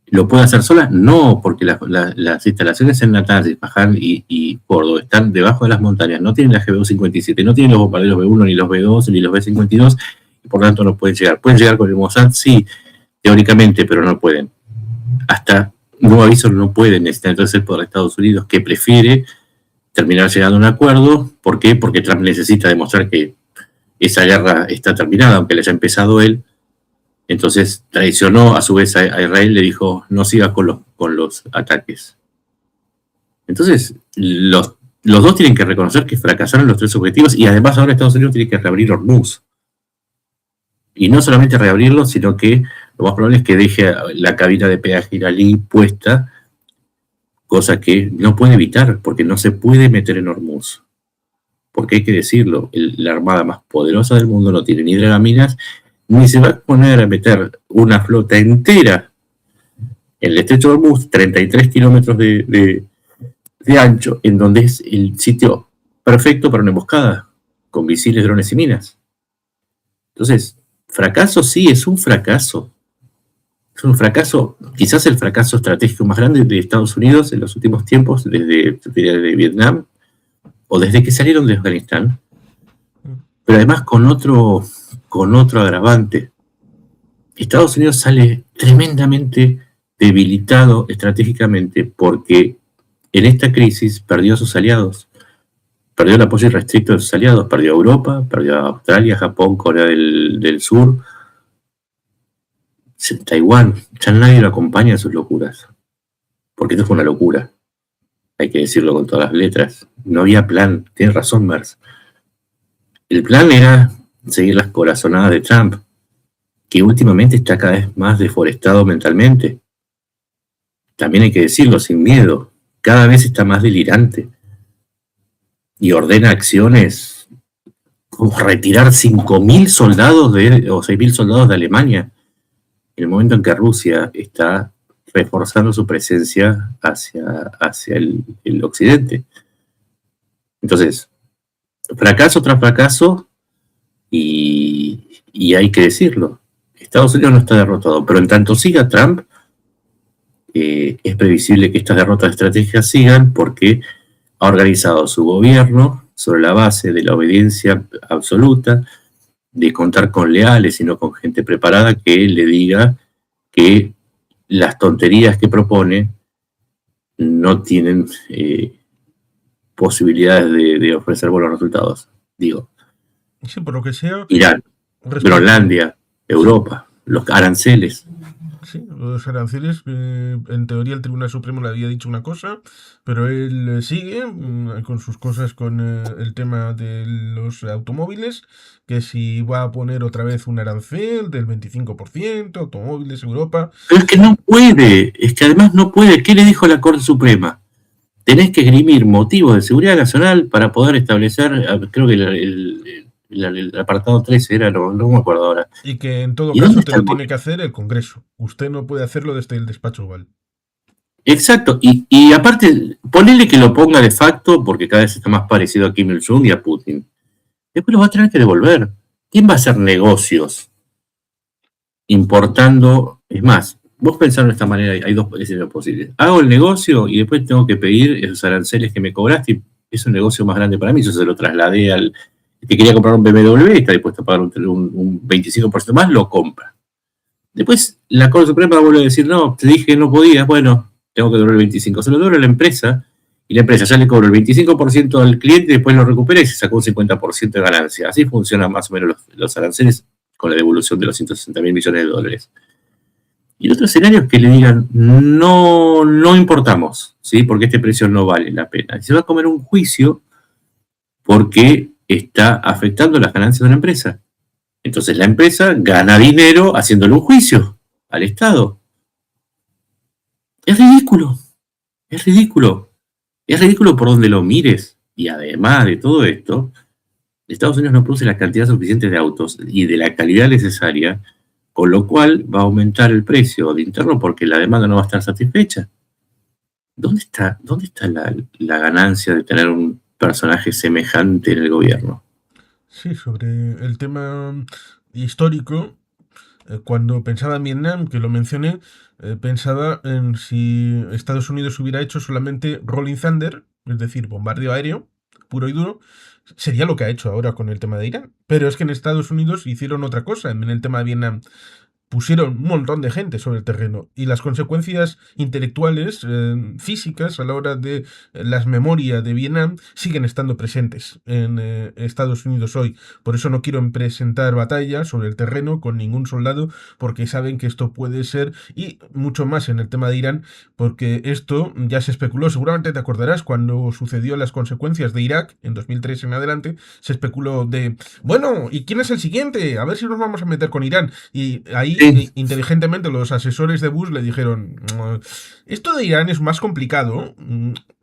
Speaker 2: ¿Lo puede hacer sola? No, porque las instalaciones en Natanz, Isfahan y Fordo están debajo de las montañas, no tienen la GBU-57, no tienen los bombarderos B-1, ni los B-2, ni los B-52, y por lo tanto no pueden llegar. ¿Pueden llegar con el Mossad? Sí, teóricamente, pero no pueden. Hasta nuevo aviso no pueden, necesitan entonces el poder de Estados Unidos, que prefiere terminar llegando a un acuerdo. ¿Por qué? Porque Trump necesita demostrar que esa guerra está terminada, aunque la haya empezado él. Entonces traicionó a su vez a Israel, le dijo no siga con los ataques. Entonces los dos tienen que reconocer que fracasaron los tres objetivos, y además ahora Estados Unidos tiene que reabrir Hormuz. Y no solamente reabrirlo, sino que lo más probable es que deje la cabina de peaje iraní puesta, cosa que no puede evitar, porque no se puede meter en Hormuz. Porque hay que decirlo, la armada más poderosa del mundo no tiene ni dragaminas, ni se va a poner a meter una flota entera en el estrecho de Hormuz, 33 kilómetros de ancho, en donde es el sitio perfecto para una emboscada, con misiles, drones y minas. Entonces, fracaso sí, es un fracaso. Es un fracaso, quizás el fracaso estratégico más grande de Estados Unidos en los últimos tiempos, desde Vietnam, o desde que salieron de Afganistán, pero además con otro agravante. Estados Unidos sale tremendamente debilitado estratégicamente porque en esta crisis perdió a sus aliados, perdió el apoyo irrestricto de sus aliados, perdió a Europa, perdió a Australia, Japón, Corea del Sur, Taiwán. Ya nadie lo acompaña en sus locuras, porque esto fue una locura, hay que decirlo con todas las letras. No había plan, tiene razón Merz. El plan era seguir las corazonadas de Trump, que últimamente está cada vez más deforestado mentalmente. También hay que decirlo sin miedo, cada vez está más delirante y ordena acciones como retirar 5.000 soldados o 6.000 soldados de Alemania, en el momento en que Rusia está reforzando su presencia hacia el occidente. Entonces, fracaso tras fracaso, y hay que decirlo, Estados Unidos no está derrotado, pero en tanto siga Trump, es previsible que estas derrotas estratégicas sigan, porque ha organizado su gobierno sobre la base de la obediencia absoluta, de contar con leales y no con gente preparada que le diga que las tonterías que propone no tienen posibilidades de ofrecer buenos resultados. Digo,
Speaker 1: Sí, por lo que sea.
Speaker 2: Irán, Groenlandia, Europa, los aranceles.
Speaker 1: Sí, los aranceles, en teoría el Tribunal Supremo le había dicho una cosa, pero él sigue con sus cosas con el tema de los automóviles, que si va a poner otra vez un arancel del 25%, automóviles, Europa.
Speaker 2: Pero es que no puede, es que además no puede. ¿Qué le dijo la Corte Suprema? Tenés que esgrimir motivos de seguridad nacional para poder establecer, creo que el apartado 13 era, no me acuerdo ahora.
Speaker 1: Y que en todo
Speaker 2: ¿Y
Speaker 1: caso
Speaker 2: dónde
Speaker 1: te
Speaker 2: está
Speaker 1: lo
Speaker 2: el
Speaker 1: tiene
Speaker 2: motivo?
Speaker 1: que hacer el Congreso. Usted no puede hacerlo desde el despacho oval.
Speaker 2: Exacto, y aparte, ponele que lo ponga de facto, porque cada vez está más parecido a Kim Il-sung y a Putin. Después lo va a tener que devolver. ¿Quién va a hacer negocios importando? Es más, vos pensás de esta manera, hay dos escenarios posibles. Hago el negocio y después tengo que pedir esos aranceles que me cobraste, y es un negocio más grande para mí. Yo se lo trasladé al que quería comprar un BMW y está dispuesto a pagar un 25% más, lo compra. Después la Corte Suprema vuelve a decir, no, te dije que no podías, bueno, tengo que devolver el 25%. Se lo devuelve a la empresa, y la empresa ya le cobra el 25% al cliente, después lo recupera y se sacó un 50% de ganancia. Así funcionan más o menos los aranceles con la devolución de los 160.000 millones de dólares. Y el otro escenario es que le digan, no importamos, ¿sí? Porque este precio no vale la pena. Y se va a comer un juicio porque está afectando las ganancias de una empresa. Entonces la empresa gana dinero haciéndole un juicio al Estado. Es ridículo, es ridículo. Es ridículo por donde lo mires. Y además de todo esto, Estados Unidos no produce la cantidad suficiente de autos y de la calidad necesaria, con lo cual va a aumentar el precio de interno porque la demanda no va a estar satisfecha. ¿Dónde está la ganancia de tener un personaje semejante en el gobierno?
Speaker 1: Sí, sobre el tema histórico, cuando pensaba en Vietnam, que lo mencioné, pensaba en si Estados Unidos hubiera hecho solamente Rolling Thunder, es decir, bombardeo aéreo, puro y duro, sería lo que ha hecho ahora con el tema de Irán. Pero es que en Estados Unidos hicieron otra cosa en el tema de Vietnam, pusieron un montón de gente sobre el terreno y las consecuencias intelectuales, físicas, a la hora de las memorias de Vietnam siguen estando presentes en Estados Unidos hoy. Por eso no quiero presentar batalla sobre el terreno con ningún soldado, porque saben que esto puede ser, y mucho más en el tema de Irán, porque esto ya se especuló. Seguramente te acordarás cuando sucedió las consecuencias de Irak en 2003 en adelante, se especuló de, bueno, ¿y quién es el siguiente? A ver si nos vamos a meter con Irán. Y ahí,
Speaker 2: Sí.
Speaker 1: inteligentemente, los asesores de Bush le dijeron, esto de Irán es más complicado,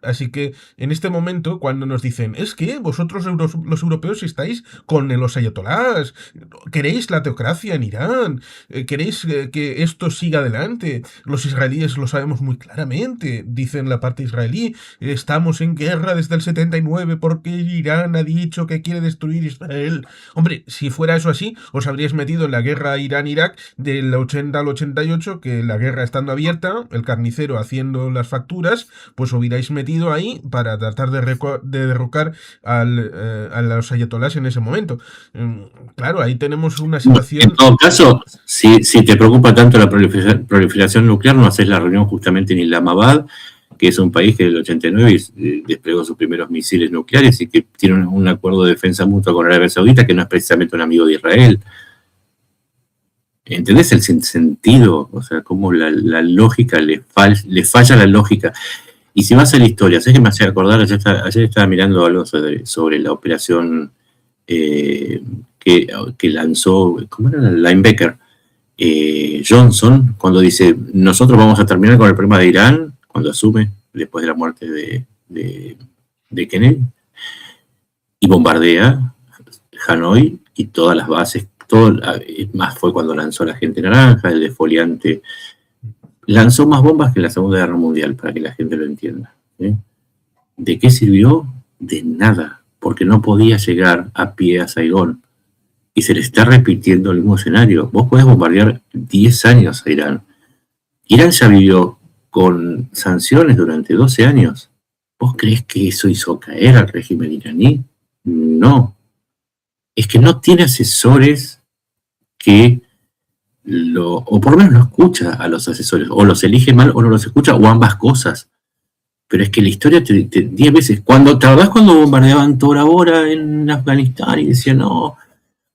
Speaker 1: así que en este momento, cuando nos dicen, es que vosotros los europeos estáis con los ayatolás, queréis la teocracia en Irán, queréis que esto siga adelante, los israelíes lo sabemos muy claramente, dicen la parte israelí, estamos en guerra desde el 79 porque Irán ha dicho que quiere destruir Israel. Hombre, si fuera eso así, os habríais metido en la guerra Irán-Irak del 80 al 88, que la guerra estando abierta, el carnicero haciendo las facturas, pues os hubierais metido ahí para tratar de derrocar a los ayatolás en ese momento. Claro, ahí tenemos una
Speaker 2: En
Speaker 1: situación.
Speaker 2: todo caso, si te preocupa tanto la proliferación nuclear, no haces la reunión justamente en Islamabad, que es un país que en el 89 desplegó sus primeros misiles nucleares y que tiene un acuerdo de defensa mutua con Arabia Saudita, que no es precisamente un amigo de Israel. ¿Entendés el sentido? O sea, cómo la lógica le falla la lógica. Y si vas a la historia, ¿sabes qué me hace acordar? Ayer estaba mirando algo sobre la operación que lanzó, ¿cómo era? Linebacker, Johnson, cuando dice, nosotros vamos a terminar con el problema de Irán, cuando asume, después de la muerte de Kennedy, y bombardea Hanoi y todas las bases, todo, más fue cuando lanzó la gente naranja, el desfoliante, lanzó más bombas que en la Segunda Guerra Mundial, para que la gente lo entienda. ¿Sí? ¿De qué sirvió? De nada, porque no podía llegar a pie a Saigón. Y se le está repitiendo el mismo escenario. Vos podés bombardear 10 años a Irán. Irán ya vivió con sanciones durante 12 años. ¿Vos creés que eso hizo caer al régimen iraní? No. Es que no tiene asesores que o por lo menos no escucha a los asesores, o los elige mal o no los escucha, o ambas cosas. Pero es que la historia 10 veces, ¿te acordás cuando bombardeaban Tora Bora en Afganistán y decían, no,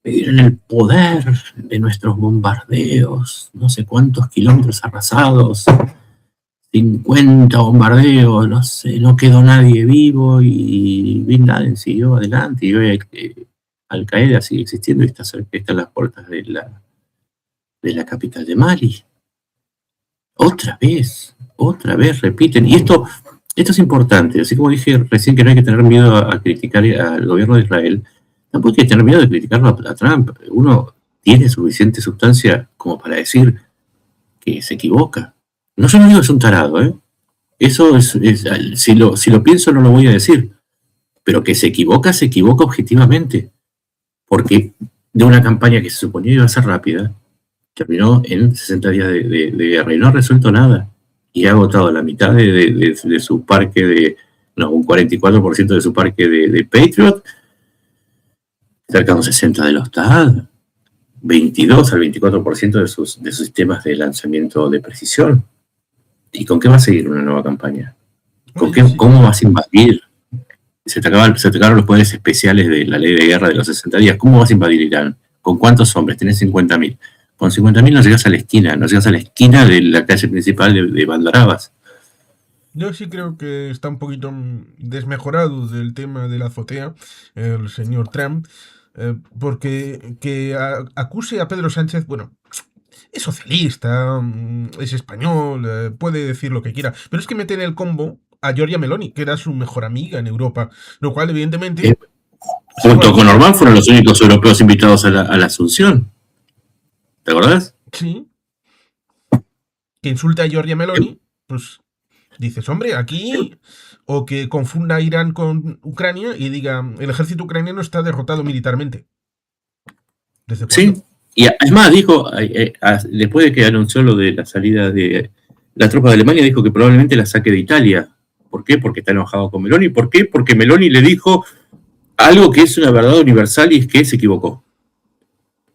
Speaker 2: miren el poder de nuestros bombardeos, no sé cuántos kilómetros arrasados, 50 bombardeos, no sé, no quedó nadie vivo y Bin Laden siguió adelante y hoy Al Qaeda sigue existiendo y está en las puertas de la capital de Mali. Otra vez repiten. Y esto es importante, así como dije recién que no hay que tener miedo a criticar al gobierno de Israel, tampoco hay que tener miedo de criticarlo a Trump. Uno tiene suficiente sustancia como para decir que se equivoca. No, yo no digo que es un tarado, ¿eh? Eso si lo pienso no lo voy a decir, pero que se equivoca objetivamente, porque de una campaña que se suponía iba a ser rápida, terminó en 60 días de guerra y no ha resuelto nada. Y ha agotado la mitad de su parque un 44% de su parque de Patriot, cerca de un 60% de los TAD, 22 al 24% de sus sistemas de lanzamiento de precisión. ¿Y con qué va a seguir una nueva campaña? ¿Cómo vas a invadir? Se te acabaron los poderes especiales de la ley de guerra de los 60 días. ¿Cómo vas a invadir Irán? ¿Con cuántos hombres? Tenés 50.000. Con 50.000 no llegas a la esquina de la calle principal de Bandar Abbas.
Speaker 1: Yo sí creo que está un poquito desmejorado del tema de la azotea el señor Trump, porque que acuse a Pedro Sánchez, bueno, es socialista, es español, puede decir lo que quiera, pero es que mete en el combo a Giorgia Meloni, que era su mejor amiga en Europa, lo cual evidentemente
Speaker 2: Junto con Orbán fueron los únicos europeos invitados a la Asunción. ¿Te acordás?
Speaker 1: Sí. Que insulte a Giorgia Meloni, pues dices, hombre, aquí, o que confunda Irán con Ucrania y diga, el ejército ucraniano está derrotado militarmente. ¿Desde cuándo?
Speaker 2: Sí, y es más, dijo, después de que anunció lo de la salida de la tropa de Alemania, dijo que probablemente la saque de Italia. ¿Por qué? Porque está enojado con Meloni. ¿Por qué? Porque Meloni le dijo algo que es una verdad universal y es que se equivocó.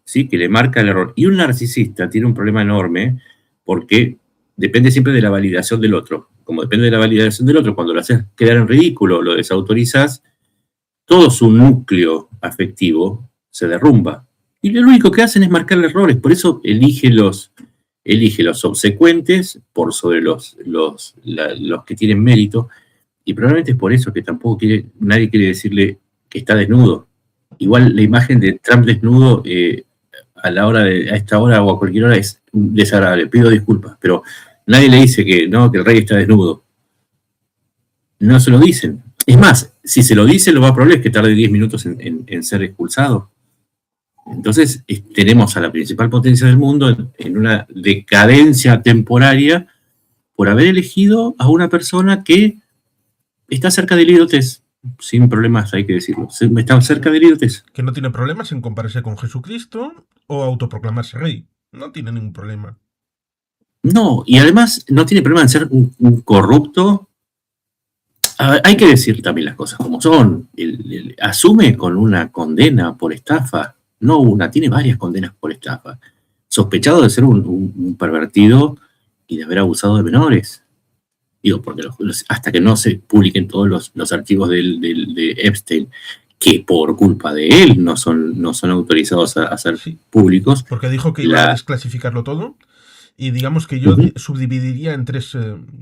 Speaker 2: ¿Sí? Que le marca el error. Y un narcisista tiene un problema enorme porque depende siempre de la validación del otro. Como depende de la validación del otro, cuando lo haces quedar en ridículo, lo desautorizas, todo su núcleo afectivo se derrumba. Y lo único que hacen es marcar errores. Por eso elige los subsecuentes por sobre los que tienen mérito. Y probablemente es por eso que tampoco nadie quiere decirle que está desnudo. Igual la imagen de Trump desnudo a esta hora o a cualquier hora es desagradable. Pido disculpas, pero nadie le dice que no, que el rey está desnudo. No se lo dicen. Es más, si se lo dicen, lo más probable es que tarde 10 minutos en ser expulsado. Entonces, tenemos a la principal potencia del mundo en una decadencia temporaria por haber elegido a una persona que está cerca del idiotez. Sin problemas, hay que decirlo. Está cerca del idiotez.
Speaker 1: Que no tiene problemas en compararse con Jesucristo o autoproclamarse rey. No tiene ningún problema.
Speaker 2: No, y además no tiene problema en ser un corrupto. Hay que decir también las cosas como son. Asume con una condena por estafa. No una, tiene varias condenas por estafa. Sospechado de ser un pervertido y de haber abusado de menores. Digo, porque hasta que no se publiquen todos los archivos de Epstein, que por culpa de él no son autorizados a ser públicos.
Speaker 1: Porque dijo que iba a desclasificarlo todo. Y digamos que yo subdividiría en tres,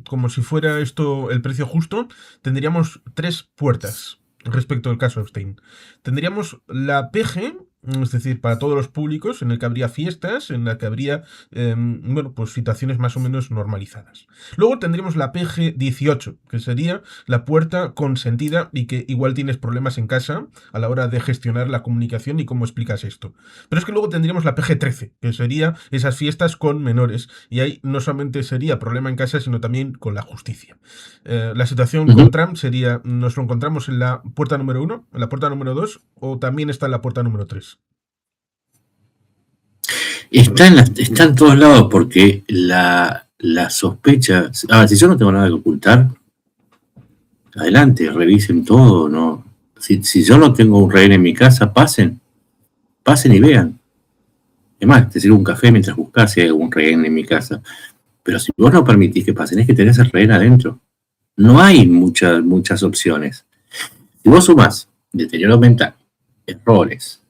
Speaker 1: como si fuera esto el precio justo, tendríamos 3 puertas respecto al caso Epstein. Tendríamos la PG, es decir, para todos los públicos, en el que habría fiestas, en la que habría, pues situaciones más o menos normalizadas. Luego tendríamos la PG 18, que sería la puerta consentida y que igual tienes problemas en casa a la hora de gestionar la comunicación y cómo explicas esto. Pero es que luego tendríamos la PG 13, que sería esas fiestas con menores, y ahí no solamente sería problema en casa, sino también con la justicia. La situación con Trump sería, nos lo encontramos en la puerta número 1, en la puerta número 2, o también está en la puerta número 3.
Speaker 2: Está en todos lados porque la sospecha... si yo no tengo nada que ocultar, adelante, revisen todo, ¿no? Si yo no tengo un rehén en mi casa, pasen y vean. Es más, te sirvo un café mientras buscas si hay algún rehén en mi casa. Pero si vos no permitís que pasen, es que tenés el rehén adentro. No hay muchas opciones. Si vos sumás deterioro mental, errores,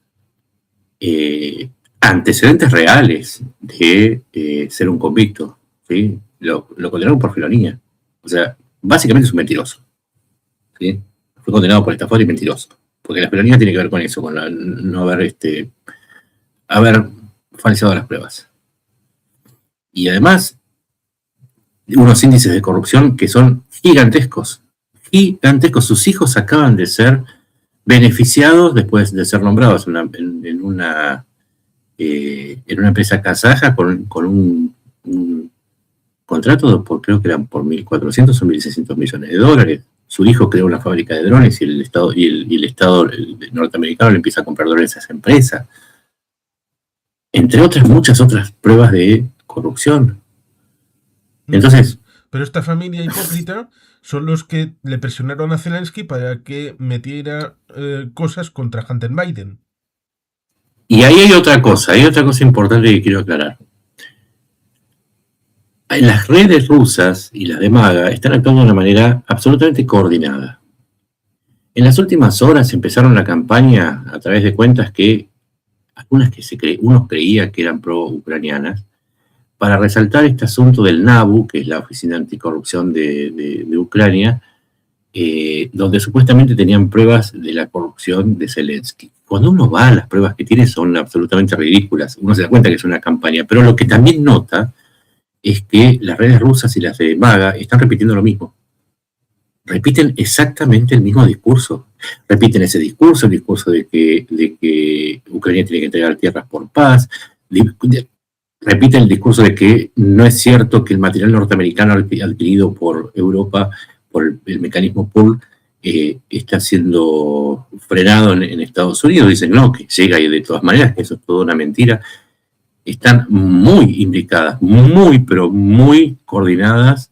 Speaker 2: antecedentes reales de ser un convicto, ¿sí? Lo condenaron por felonía. O sea, básicamente es un mentiroso. ¿Sí? Fue condenado por estafador y mentiroso. Porque la felonía tiene que ver con eso, con no haber falseado las pruebas. Y además, unos índices de corrupción que son gigantescos. Gigantescos. Sus hijos acaban de ser beneficiados después de ser nombrados en una empresa kazaja con un contrato creo que eran por 1.400 o 1.600 millones de dólares. Su hijo creó una fábrica de drones y el Estado norteamericano le empieza a comprar drones a esa empresa. Entre otras, muchas otras pruebas de corrupción. Entonces...
Speaker 1: Pero esta familia hipócrita son los que le presionaron a Zelensky para que metiera cosas contra Hunter Biden.
Speaker 2: Y ahí hay otra cosa importante que quiero aclarar. Las redes rusas y las de MAGA están actuando de una manera absolutamente coordinada. En las últimas horas empezaron la campaña a través de cuentas que algunas que unos creían que eran pro-ucranianas, para resaltar este asunto del NABU, que es la Oficina Anticorrupción de Ucrania, donde supuestamente tenían pruebas de la corrupción de Zelensky. Cuando uno va a las pruebas que tiene son absolutamente ridículas, uno se da cuenta que es una campaña, pero lo que también nota es que las redes rusas y las de MAGA están repitiendo lo mismo. repiten exactamente el mismo discurso. Repiten ese discurso, el discurso de que Ucrania tiene que entregar tierras por paz. Repiten el discurso de que no es cierto que el material norteamericano adquirido por Europa, por el mecanismo Pool, está siendo frenado en Estados Unidos. Dicen no, que llega y de todas maneras, que eso es toda una mentira. Están muy implicadas, muy, pero muy coordinadas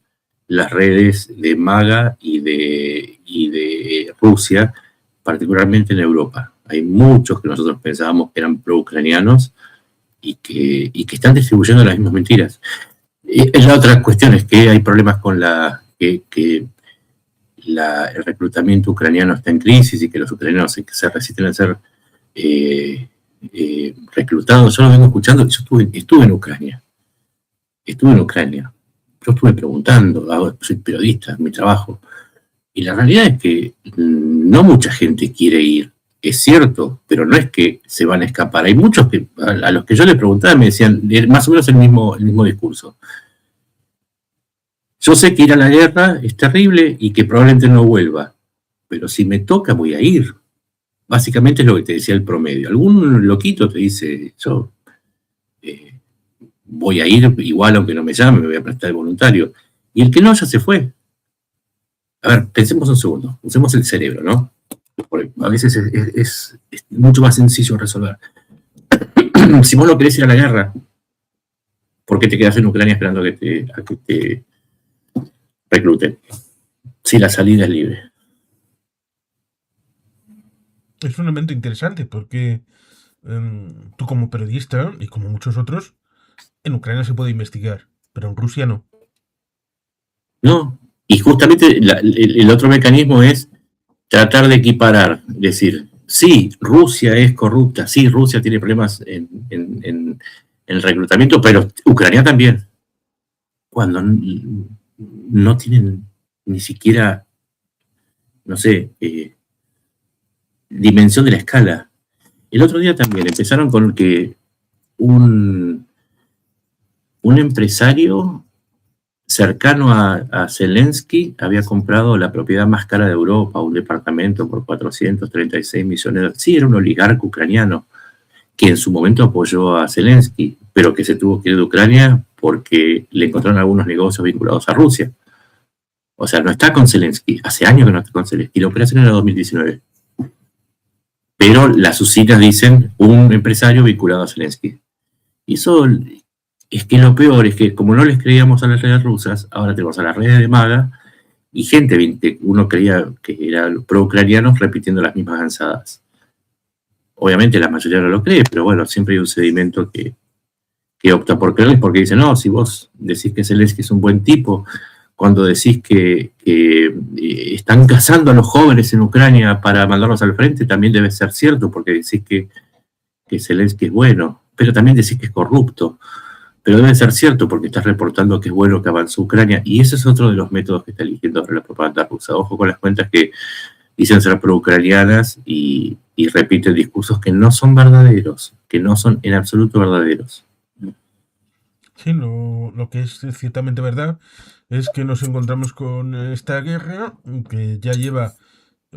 Speaker 2: las redes de MAGA y de Rusia, particularmente en Europa. Hay muchos que nosotros pensábamos que eran pro-ucranianos y que están distribuyendo las mismas mentiras. La otra cuestión es que hay problemas con el reclutamiento ucraniano está en crisis y que los ucranianos se resisten a ser reclutados. Yo lo vengo escuchando, yo estuve en Ucrania. Yo estuve preguntando, soy periodista, mi trabajo, y la realidad es que no mucha gente quiere ir. Es cierto, pero no es que se van a escapar. Hay muchos que a los que yo les preguntaba me decían más o menos el mismo discurso. Yo sé que ir a la guerra es terrible y que probablemente no vuelva, pero si me toca voy a ir. Básicamente es lo que te decía el promedio. Algún loquito te dice, yo voy a ir igual aunque no me llame, me voy a prestar de voluntario. Y el que no, ya se fue. A ver, pensemos un segundo, usemos el cerebro, ¿no? A veces es mucho más sencillo resolver. Si vos no querés ir a la guerra, ¿por qué te quedas en Ucrania esperando a que te recluten? Si la salida es libre.
Speaker 1: Es un elemento interesante porque tú como periodista y como muchos otros, en Ucrania se puede investigar, pero en Rusia no.
Speaker 2: No, y justamente el otro mecanismo es tratar de equiparar, decir, sí, Rusia es corrupta, sí, Rusia tiene problemas en el reclutamiento, pero Ucrania también, cuando no tienen ni siquiera, no sé, dimensión de la escala. El otro día también empezaron con que un empresario cercano a Zelensky había comprado la propiedad más cara de Europa, un departamento por 436 millones de dólares. Sí, era un oligarca ucraniano que en su momento apoyó a Zelensky, pero que se tuvo que ir de Ucrania porque le encontraron algunos negocios vinculados a Rusia. O sea, no está con Zelensky, hace años que no está con Zelensky, la operación era 2019. Pero las usinas dicen un empresario vinculado a Zelensky. Y eso es que lo peor es que como no les creíamos a las redes rusas, ahora tenemos a las redes de MAGA y gente, uno creía que eran pro-ucranianos repitiendo las mismas gansadas. Obviamente la mayoría no lo cree, pero bueno, siempre hay un sedimento que opta por creerles porque dice, no, si vos decís que Zelensky es un buen tipo, cuando decís que están cazando a los jóvenes en Ucrania para mandarlos al frente, también debe ser cierto, porque decís que Zelensky es bueno, pero también decís que es corrupto. Pero debe ser cierto porque estás reportando que es bueno que avanzó Ucrania, y ese es otro de los métodos que está eligiendo ahora la propaganda rusa. Ojo con las cuentas que dicen ser pro-ucranianas y repiten discursos que no son verdaderos, que no son en absoluto verdaderos.
Speaker 1: Sí, lo que es ciertamente verdad es que nos encontramos con esta guerra que ya lleva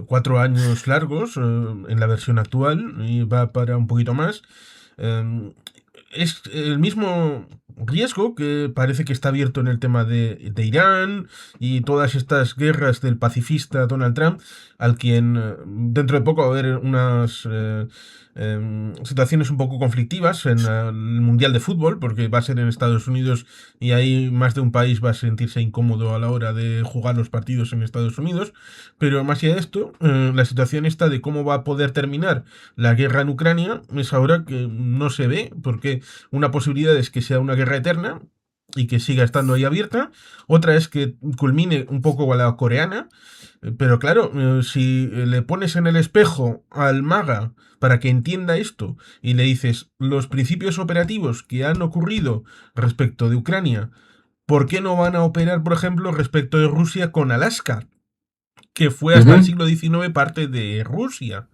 Speaker 1: 4 años largos en la versión actual y va para un poquito más. Es el mismo riesgo que parece que está abierto en el tema de Irán y todas estas guerras del pacifista Donald Trump, al quien dentro de poco va a haber unas situaciones un poco conflictivas en el Mundial de Fútbol, porque va a ser en Estados Unidos y ahí más de un país va a sentirse incómodo a la hora de jugar los partidos en Estados Unidos. Pero más allá de esto, la situación está de cómo va a poder terminar la guerra en Ucrania es ahora que no se ve, porque una posibilidad es que sea una guerra eterna y que siga estando ahí abierta. Otra es que culmine un poco a la coreana. Pero claro, si le pones en el espejo al maga para que entienda esto y le dices los principios operativos que han ocurrido respecto de Ucrania, ¿por qué no van a operar, por ejemplo, respecto de Rusia con Alaska, que fue hasta el siglo XIX parte de Rusia?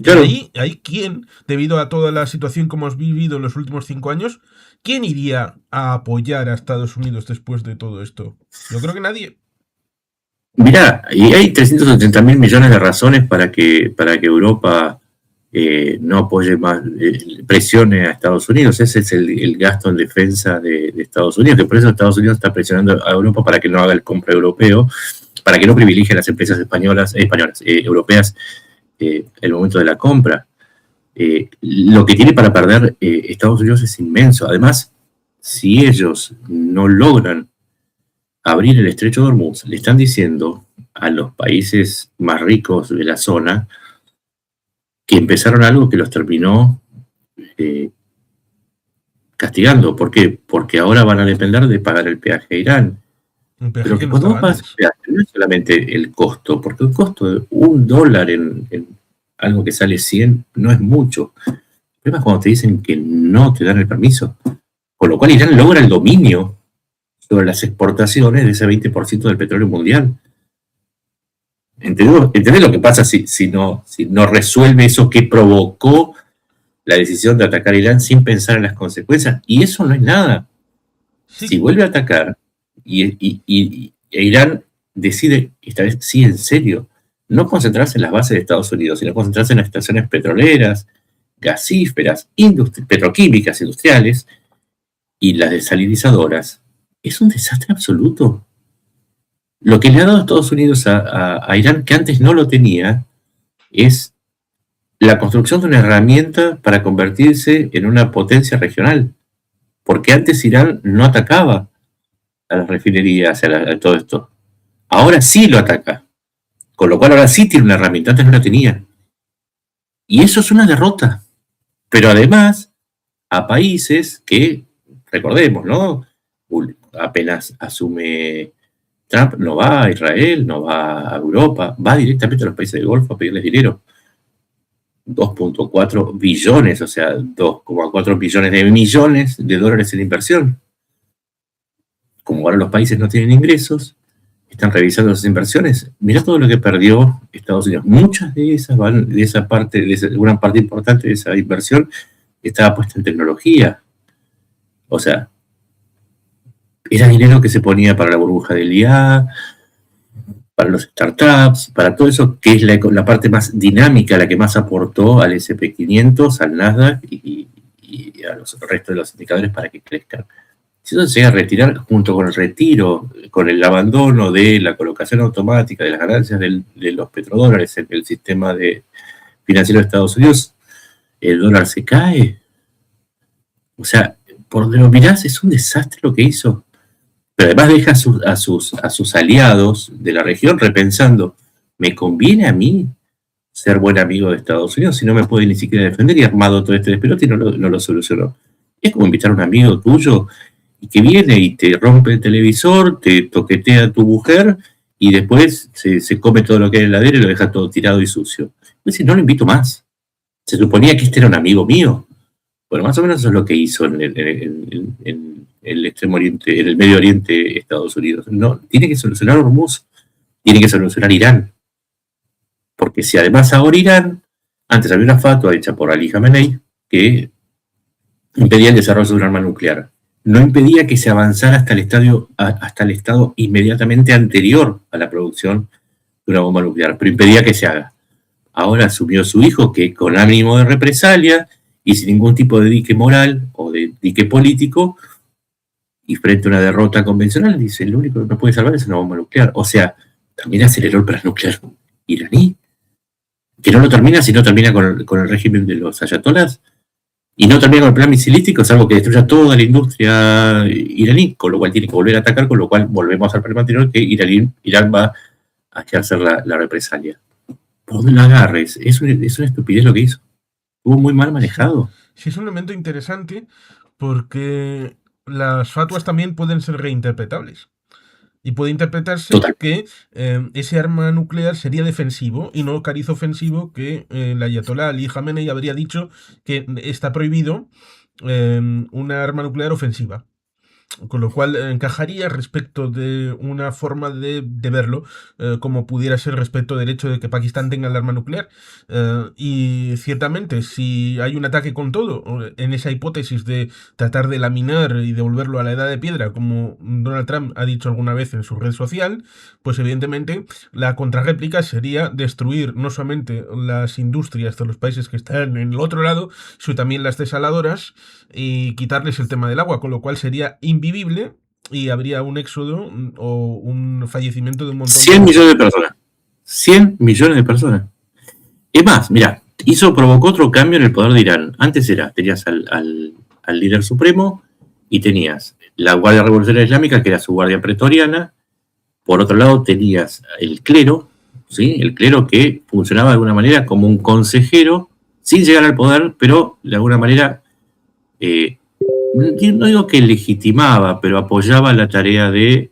Speaker 2: Claro.
Speaker 1: Y ahí, ¿quién, debido a toda la situación que hemos vivido en los últimos 5 años, quién iría a apoyar a Estados Unidos después de todo esto? Yo creo que nadie.
Speaker 2: Mirá, y hay 380.000 millones de razones para que Europa no apoye más, presione a Estados Unidos. Ese es el gasto en defensa de Estados Unidos, que por eso Estados Unidos está presionando a Europa para que no haga el compra europeo, para que no privilegie a las empresas europeas el momento de la compra. Lo que tiene para perder Estados Unidos es inmenso. Además, si ellos no logran abrir el estrecho de Hormuz, le están diciendo a los países más ricos de la zona que empezaron algo que los terminó castigando. ¿Por qué? Porque ahora van a depender de pagar el peaje a Irán.
Speaker 1: Un peaje
Speaker 2: Pero
Speaker 1: que
Speaker 2: que
Speaker 1: no
Speaker 2: cuando
Speaker 1: estaba
Speaker 2: vos pagas el
Speaker 1: antes.
Speaker 2: peaje, no es solamente el costo, porque el costo de $1 en algo que sale 100 no es mucho. El problema es cuando te dicen que no te dan el permiso, con lo cual Irán logra el dominio sobre las exportaciones de ese 20% del petróleo mundial. ¿Entendés lo que pasa si no resuelve eso que provocó la decisión de atacar a Irán sin pensar en las consecuencias? Y eso no es nada. Si
Speaker 1: Sí,
Speaker 2: vuelve a atacar e Irán decide, esta vez sí en serio, no concentrarse en las bases de Estados Unidos, sino concentrarse en las estaciones petroleras, gasíferas, petroquímicas, industriales y las desalinizadoras, es un desastre absoluto. Lo que le ha dado a Estados Unidos a Irán, que antes no lo tenía, es la construcción de una herramienta para convertirse en una potencia regional. Porque antes Irán no atacaba a las refinerías, a todo esto. Ahora sí lo ataca. Con lo cual ahora sí tiene una herramienta, antes no la tenía. Y eso es una derrota. Pero además, a países que, recordemos, ¿no? Apenas asume Trump, no va a Israel, no va a Europa, va directamente a los países del Golfo a pedirles dinero. 2.4 billones, o sea, 2,4 billones de millones de dólares en inversión. Como ahora los países no tienen ingresos, están revisando esas inversiones. Mirá todo lo que perdió Estados Unidos. Muchas de esas van, de esa parte, una parte importante de esa inversión estaba puesta en tecnología. O sea, era dinero que se ponía para la burbuja del IA, para los startups, para todo eso, que es la parte más dinámica, la que más aportó al S&P 500, al Nasdaq y a los restos de los indicadores para que crezcan. Si eso se llega a retirar junto con el retiro, con el abandono de la colocación automática de las ganancias de los petrodólares en el sistema financiero de Estados Unidos, el dólar se cae. O sea, por donde lo mirás, es un desastre lo que hizo. Pero además deja a sus aliados de la región repensando, ¿me conviene a mí ser buen amigo de Estados Unidos si no me puede ni siquiera defender y armado todo este despelote y no lo solucionó? Es como invitar a un amigo tuyo y que viene y te rompe el televisor, te toquetea a tu mujer y después se come todo lo que hay en la heladera y lo deja todo tirado y sucio. Es decir, no lo invito más. Se suponía que este era un amigo mío. Bueno, más o menos eso es lo que hizo en el Extremo Oriente, en el Medio Oriente, Estados Unidos. No, tiene que solucionar Hormuz, tiene que solucionar Irán. Porque si además ahora Irán, antes había una fatua hecha por Ali Khamenei que impedía el desarrollo de un arma nuclear. No impedía que se avanzara hasta el estado inmediatamente anterior a la producción de una bomba nuclear, pero impedía que se haga. Ahora asumió su hijo que con ánimo de represalia y sin ningún tipo de dique moral o de dique político, y frente a una derrota convencional, dice, lo único que nos puede salvar es una bomba nuclear. O sea, también aceleró el plan nuclear iraní, que no lo termina si no termina con el régimen de los ayatolás, y no termina con el plan misilístico, es algo que destruya toda la industria iraní, con lo cual tiene que volver a atacar, con lo cual volvemos al problema anterior, que Irán va a ejercer la represalia. Por donde la agarres, es una estupidez lo que hizo. Estuvo muy mal manejado.
Speaker 1: sí es un elemento interesante porque las fatuas también pueden ser reinterpretables. Y puede interpretarse
Speaker 2: Total.
Speaker 1: que ese arma nuclear sería defensivo y no cariz ofensivo, que el ayatolá Ali Khamenei habría dicho que está prohibido una arma nuclear ofensiva. con lo cual encajaría respecto de una forma de verlo, como pudiera ser respecto del hecho de que Pakistán tenga el arma nuclear. Y ciertamente, si hay un ataque con todo, en esa hipótesis de tratar de laminar y devolverlo a la edad de piedra, como Donald Trump ha dicho alguna vez en su red social, pues evidentemente la contrarréplica sería destruir no solamente las industrias de los países que están en el otro lado, sino también las desaladoras y quitarles el tema del agua, con lo cual sería invivible y habría un éxodo o un fallecimiento de un montón de
Speaker 2: 100
Speaker 1: gente.
Speaker 2: millones de personas. 100 millones de personas. Es más, mira, provocó otro cambio en el poder de Irán. Antes tenías al líder supremo y tenías la Guardia Revolucionaria Islámica, que era su guardia pretoriana. Por otro lado tenías el clero, ¿sí? El clero que funcionaba de alguna manera como un consejero, sin llegar al poder, pero de alguna manera, no digo que legitimaba, pero apoyaba la tarea del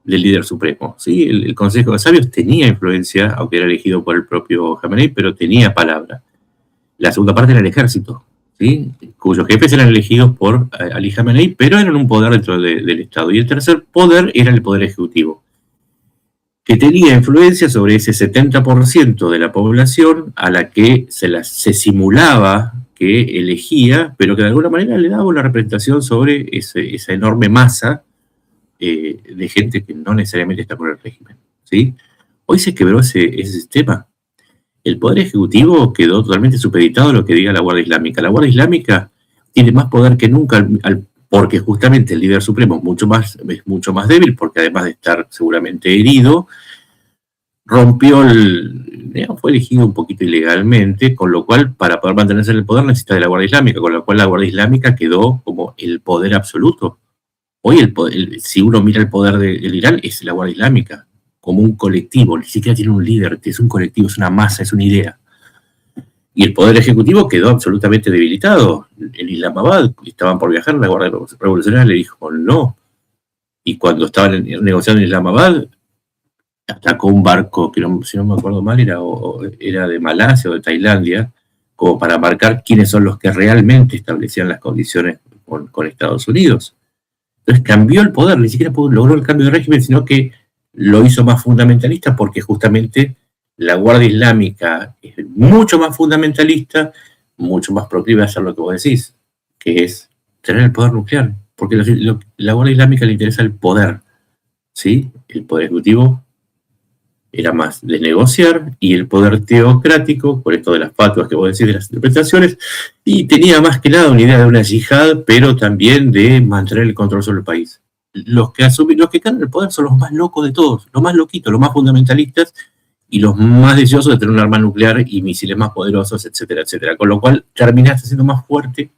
Speaker 2: líder supremo, ¿sí? El Consejo de Sabios tenía influencia, aunque era elegido por el propio Jamenei, pero tenía palabra. La segunda parte era el ejército, ¿sí? Cuyos jefes eran elegidos por Ali Jamenei, pero eran un poder dentro del Estado. Y el tercer poder era el poder ejecutivo, que tenía influencia sobre ese 70% de la población a la que se simulaba que elegía, pero que de alguna manera le daba una representación sobre esa enorme masa de gente que no necesariamente está por el régimen, ¿sí? Hoy se quebró ese sistema. El poder ejecutivo quedó totalmente supeditado a lo que diga la Guardia Islámica. La Guardia Islámica tiene más poder que nunca, porque justamente el líder supremo es mucho más débil, porque además de estar seguramente herido, fue elegido un poquito ilegalmente, con lo cual para poder mantenerse en el poder necesita de la Guardia Islámica, con lo cual la Guardia Islámica quedó como el poder absoluto. Hoy, si uno mira el poder del Irán, es la Guardia Islámica, como un colectivo, ni siquiera tiene un líder, es un colectivo, es una masa, es una idea. Y el poder ejecutivo quedó absolutamente debilitado. En Islamabad estaban por viajar, la Guardia Revolucionaria le dijo no. Y cuando estaban negociando en Islamabad, atacó un barco, que si no me acuerdo mal, era de Malasia o de Tailandia, como para marcar quiénes son los que realmente establecían las condiciones con Estados Unidos. Entonces cambió el poder, ni siquiera logró el cambio de régimen, sino que lo hizo más fundamentalista, porque justamente la Guardia Islámica es mucho más fundamentalista, mucho más proclive a hacer lo que vos decís, que es tener el poder nuclear, porque la Guardia Islámica le interesa el poder, ¿sí? El poder ejecutivo era más de negociar, y el poder teocrático, por esto de las fatuas que vos decís, de las interpretaciones, y tenía más que nada una idea de una yihad, pero también de mantener el control sobre el país. Los que ganan el poder son los más locos de todos, los más loquitos, los más fundamentalistas, y los más deseosos de tener un arma nuclear y misiles más poderosos, etcétera, etcétera. Con lo cual terminaste siendo más fuerte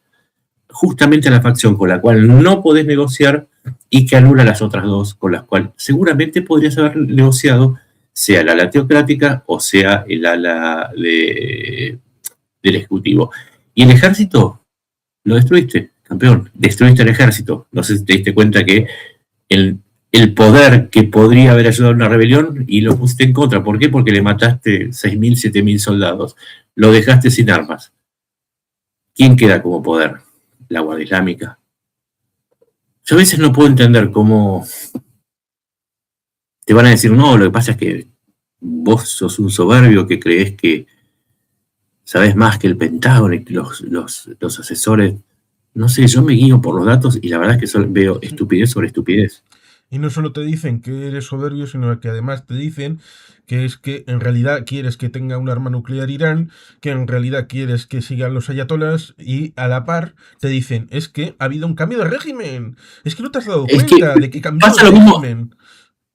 Speaker 2: justamente la facción con la cual no podés negociar y que anula las otras dos, con las cuales seguramente podrías haber negociado, sea el ala teocrática o sea el ala del ejecutivo. Y el ejército lo destruiste, campeón. Destruiste el ejército. No sé si te diste cuenta que el poder que podría haber ayudado a una rebelión, y lo pusiste en contra. ¿Por qué? Porque le mataste 6.000, 7.000 soldados. Lo dejaste sin armas. ¿Quién queda como poder? La Guardia Islámica. Yo a veces no puedo entender cómo te van a decir, no, lo que pasa es que vos sos un soberbio que creés que sabés más que el Pentágono y los asesores. No sé, yo me guío por los datos y la verdad es que veo estupidez sobre estupidez.
Speaker 1: Y no solo te dicen que eres soberbio, sino que además te dicen que es que en realidad quieres que tenga un arma nuclear Irán, que en realidad quieres que sigan los ayatolás, y a la par te dicen, es que ha habido un cambio de régimen. Es que no te has dado cuenta de que cambió el régimen.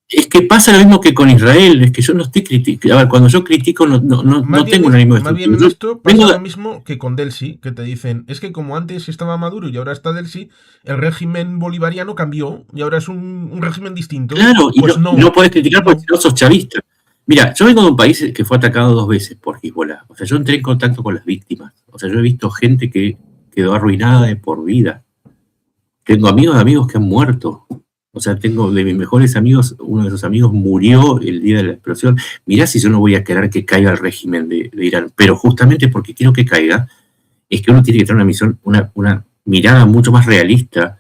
Speaker 2: Es que pasa lo mismo que con Israel, es que yo no estoy criticando. A ver, cuando yo critico no tengo un ánimo de
Speaker 1: más bien en esto pasa lo mismo que con Delsi, que te dicen, es que como antes estaba Maduro y ahora está Delsi, el régimen bolivariano cambió y ahora es un régimen distinto.
Speaker 2: Claro, pues y no podés criticar porque no sos chavista. Mira, yo vengo de un país que fue atacado 2 veces por Hezbollah. O sea, yo entré en contacto con las víctimas. O sea, yo he visto gente que quedó arruinada de por vida. Tengo amigos que han muerto. O sea, tengo de mis mejores amigos, uno de esos amigos murió el día de la explosión. Mirá si yo no voy a querer que caiga el régimen de Irán, pero justamente porque quiero que caiga, es que uno tiene que tener una mirada mucho más realista,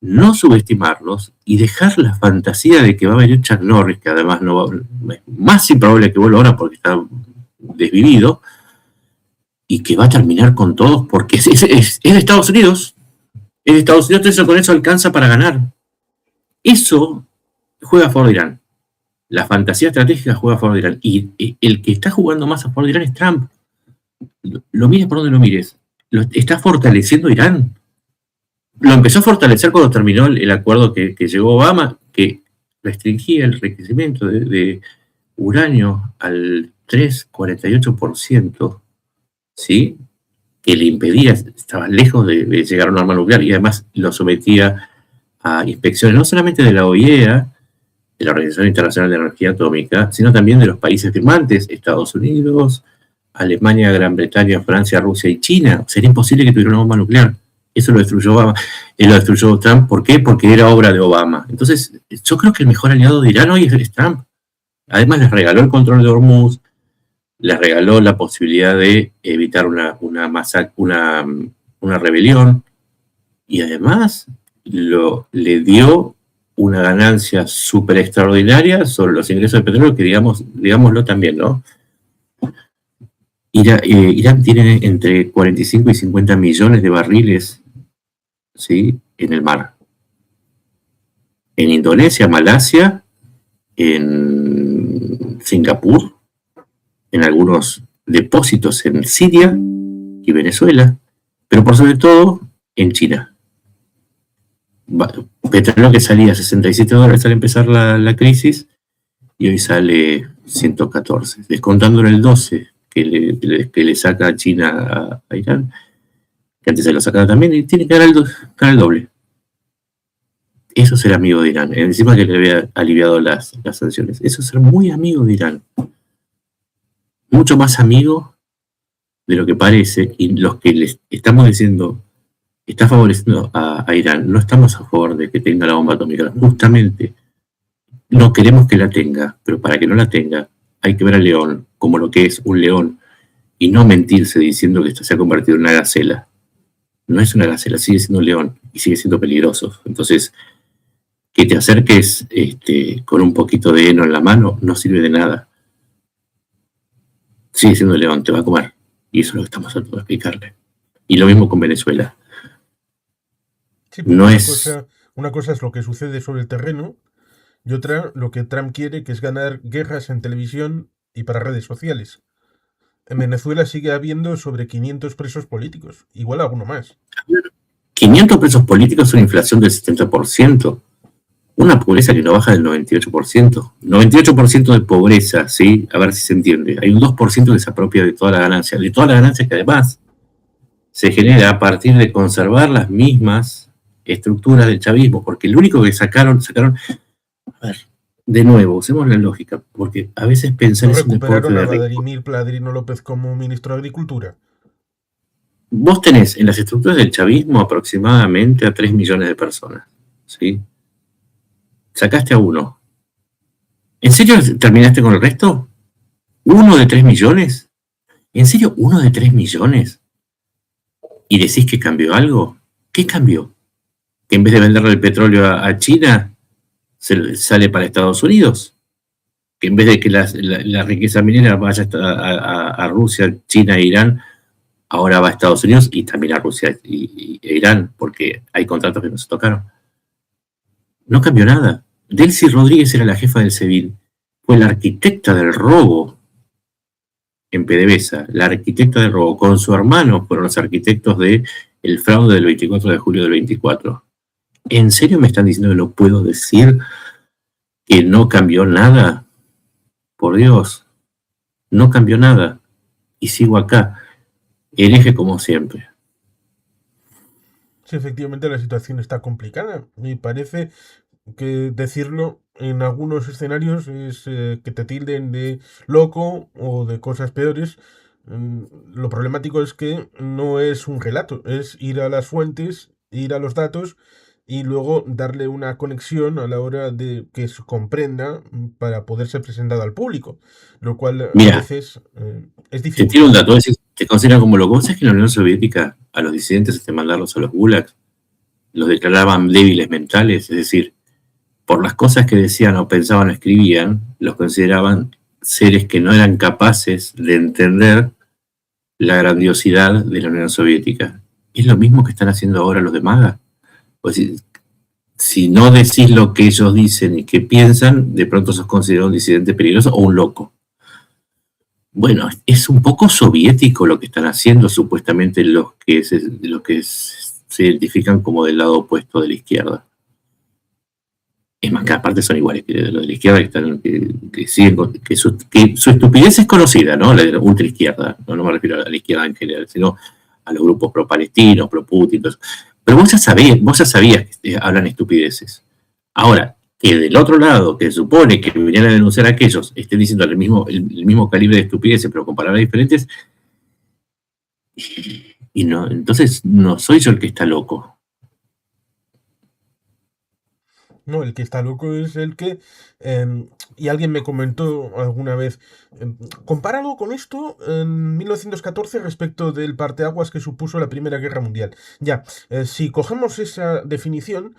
Speaker 2: no subestimarlos y dejar la fantasía de que va a venir Chuck Norris, que además no va, es más improbable que vuelva ahora porque está desvivido, y que va a terminar con todos porque es de Estados Unidos. Es de Estados Unidos, entonces con eso alcanza para ganar. Eso juega a favor de Irán. La fantasía estratégica juega a favor de Irán. Y el que está jugando más a favor de Irán es Trump. Lo mires por donde lo mires. Lo está fortaleciendo Irán. Lo empezó a fortalecer cuando terminó el acuerdo que llegó Obama, que restringía el enriquecimiento de uranio al 3,48%, ¿sí? Que le impedía, estaba lejos de llegar a un arma nuclear y además lo sometía a inspecciones no solamente de la OIEA, de la Organización Internacional de Energía Atómica, sino también de los países firmantes, Estados Unidos, Alemania, Gran Bretaña, Francia, Rusia y China. Sería imposible que tuviera una bomba nuclear. Eso lo destruyó Obama. Lo destruyó Trump. ¿Por qué? Porque era obra de Obama. Entonces, yo creo que el mejor aliado de Irán hoy es Trump. Además, les regaló el control de Hormuz, les regaló la posibilidad de evitar una rebelión y además le dio una ganancia súper extraordinaria sobre los ingresos de petróleo que digámoslo también, ¿no? Irán tiene entre 45 y 50 millones de barriles, ¿sí?, en el mar. En Indonesia, Malasia, en Singapur, en algunos depósitos en Siria y Venezuela, pero por sobre todo en China. Petróleo que salía a $67 al empezar la crisis y hoy sale 114, descontándole el 12 que le saca a China a Irán, que antes se lo sacaba también, y tiene que ganar el doble. Eso es ser amigo de Irán, encima que le había aliviado las sanciones. Eso es ser muy amigo de Irán. Mucho más amigo de lo que parece, y los que les estamos diciendo está favoreciendo a Irán, no estamos a favor de que tenga la bomba atómica. Justamente no queremos que la tenga, pero para que no la tenga hay que ver al león como lo que es un león y no mentirse diciendo que esto se ha convertido en una gacela. No es una gacela, sigue siendo un león y sigue siendo peligroso. Entonces, que te acerques con un poquito de heno en la mano no sirve de nada. Sigue siendo un león, te va a comer. Y eso es lo que estamos tratando de explicarle. Y lo mismo con Venezuela.
Speaker 1: Sí,
Speaker 2: No es...
Speaker 1: una cosa es lo que sucede sobre el terreno y otra lo que Trump quiere, que es ganar guerras en televisión y para redes sociales. En Venezuela sigue habiendo sobre 500 presos políticos, igual alguno más.
Speaker 2: 500 presos políticos, una inflación del 70%, una pobreza que no baja del 98%. 98% de pobreza, ¿sí? A ver si se entiende. Hay un 2% que se apropia de toda la ganancia que además se genera a partir de conservar las mismas estructuras del chavismo, porque lo único que sacaron, a ver, de nuevo, usemos la lógica, porque a veces pensar
Speaker 1: ¿No
Speaker 2: es un deporte
Speaker 1: recuperaron
Speaker 2: de
Speaker 1: a
Speaker 2: rico.
Speaker 1: Vladimir Vladimiro López como ministro de Agricultura?
Speaker 2: Vos tenés en las estructuras del chavismo aproximadamente a 3 millones de personas, ¿sí? Sacaste a uno. ¿En serio terminaste con el resto? ¿Uno de 3 millones? ¿En serio uno de 3 millones? ¿Y decís que cambió algo? ¿Qué cambió? ¿Que en vez de venderle el petróleo a China, sale para Estados Unidos? ¿Que en vez de que la riqueza minera vaya a Rusia, China e Irán, ahora va a Estados Unidos y también a Rusia e Irán, porque hay contratos que no se tocaron? No cambió nada. Delcy Rodríguez era la jefa del SEBIN, fue la arquitecta del robo en PDVSA, la arquitecta del robo, con su hermano fueron los arquitectos del fraude del 24 de julio del 24. ¿En serio me están diciendo que no puedo decir que no cambió nada? Por Dios, no cambió nada. Y sigo acá, hereje como siempre.
Speaker 1: Sí, efectivamente la situación está complicada. Me parece que decirlo en algunos escenarios es que te tilden de loco o de cosas peores. Lo problemático es que no es un relato, es ir a las fuentes, ir a los datos y luego darle una conexión a la hora de que se comprenda para poder ser presentado al público, lo cual a
Speaker 2: Mira,
Speaker 1: veces es
Speaker 2: te tiro un
Speaker 1: dificultoso.
Speaker 2: dato. te consideran como loco. ¿Vos sabés que en la Unión Soviética a los disidentes mandarlos a los gulags los declaraban débiles mentales? Es decir, por las cosas que decían o pensaban o escribían, los consideraban seres que no eran capaces de entender la grandiosidad de la Unión Soviética. Es lo mismo que están haciendo ahora los de MAGA. Pues si no decís lo que ellos dicen y que piensan, de pronto sos considerado un disidente peligroso o un loco. Bueno, es un poco soviético lo que están haciendo supuestamente los que se identifican como del lado opuesto de la izquierda. Es más, que aparte son iguales que los de la izquierda, que siguen que su estupidez es conocida, ¿no? La ultra izquierda, no me refiero a la izquierda en general, sino a los grupos pro-palestinos, pro-Putin. Pero vos ya sabías que hablan estupideces. Ahora, que del otro lado, que se supone que venían a denunciar a aquellos, estén diciendo el mismo calibre de estupideces, pero con palabras diferentes, y no, entonces no soy yo el que está loco.
Speaker 1: No, el que está loco es el que... y alguien me comentó alguna vez, compáralo con esto en 1914 respecto del parteaguas que supuso la Primera Guerra Mundial. Ya, si cogemos esa definición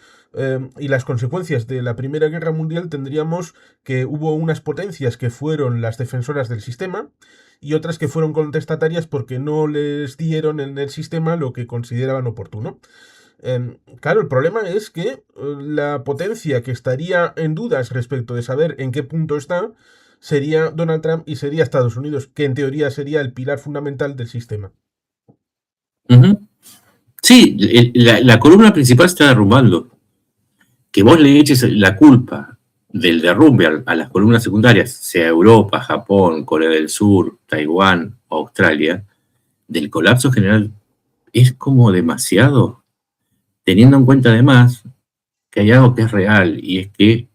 Speaker 1: y las consecuencias de la Primera Guerra Mundial, tendríamos que hubo unas potencias que fueron las defensoras del sistema y otras que fueron contestatarias porque no les dieron en el sistema lo que consideraban oportuno. Claro, el problema es que la potencia que estaría en dudas respecto de saber en qué punto está sería Donald Trump y sería Estados Unidos, que en teoría sería el pilar fundamental del sistema.
Speaker 2: Sí, la columna principal está derrumbando. Que vos le eches la culpa del derrumbe a las columnas secundarias, sea Europa, Japón, Corea del Sur, Taiwán o Australia, del colapso general, es como demasiado. Teniendo en cuenta además que hay algo que es real, y es que,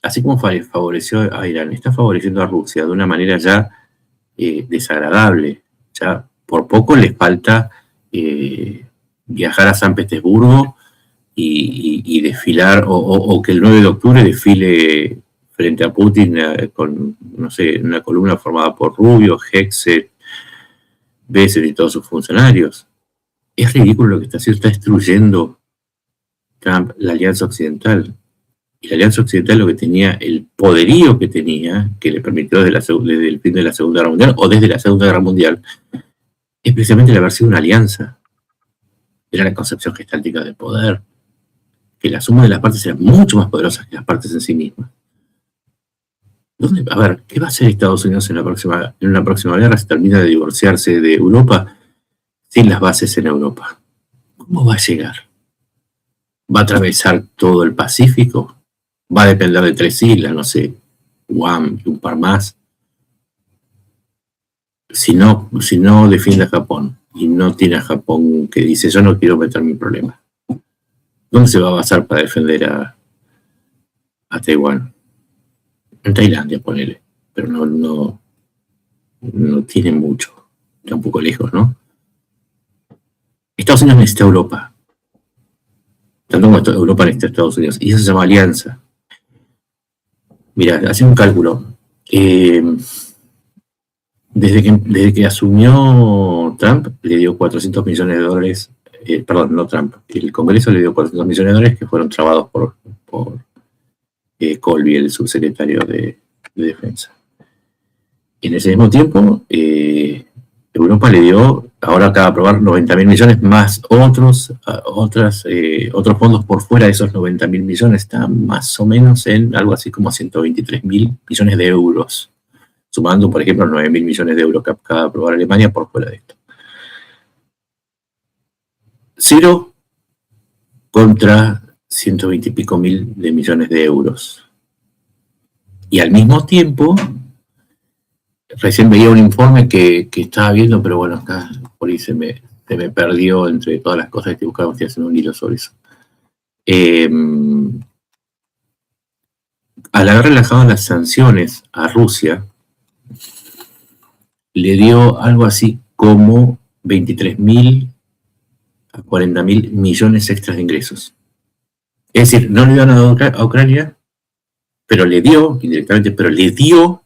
Speaker 2: así como favoreció a Irán, está favoreciendo a Rusia de una manera ya desagradable. Ya por poco les falta viajar a San Petersburgo y desfilar, o que el 9 de octubre desfile frente a Putin con, no sé, una columna formada por Rubio, Hegseth, Bessel y todos sus funcionarios. Es ridículo lo que está haciendo, está destruyendo Trump la Alianza Occidental. Y la Alianza Occidental lo que tenía, el poderío que tenía, que le permitió desde el fin de la Segunda Guerra Mundial o desde la Segunda Guerra Mundial, es precisamente el haber sido una alianza. Era la concepción gestáltica del poder, que la suma de las partes era mucho más poderosa que las partes en sí mismas. A ver, ¿qué va a hacer Estados Unidos en una próxima guerra si termina de divorciarse de Europa sin las bases en Europa? ¿Cómo va a llegar? ¿Va a atravesar todo el Pacífico? ¿Va a depender de 3 islas, no sé, Guam y un par más? Si no defiende a Japón y no tiene a Japón que dice yo no quiero meterme en problemas, ¿dónde se va a basar para defender a Taiwán? En Tailandia, ponele, pero no tiene mucho, tampoco lejos, ¿no? Estados Unidos necesita Europa, tanto como Europa necesita Estados Unidos, y eso se llama alianza. Mira, hace un cálculo. Desde que asumió Trump, le dio $400 millones, perdón, no Trump, el Congreso le dio $400 millones que fueron trabados por Colby, el subsecretario de Defensa. En ese mismo tiempo, Europa le dio, ahora acaba de aprobar 90.000 millones más otros fondos por fuera de esos 90.000 millones, está más o menos en algo así como 123.000 millones de euros, sumando, por ejemplo, 9.000 millones de euros que acaba de aprobar Alemania por fuera de esto. 0 contra 120 y pico mil de millones de euros. Y al mismo tiempo, recién veía un informe que estaba viendo, pero bueno, acá por ahí se me perdió entre todas las cosas que estoy buscando, estoy haciendo un hilo sobre eso. Al haber relajado las sanciones a Rusia, le dio algo así como 23.000 a 40.000 millones extras de ingresos. Es decir, no le dio nada a Ucrania, pero le dio, indirectamente, pero le dio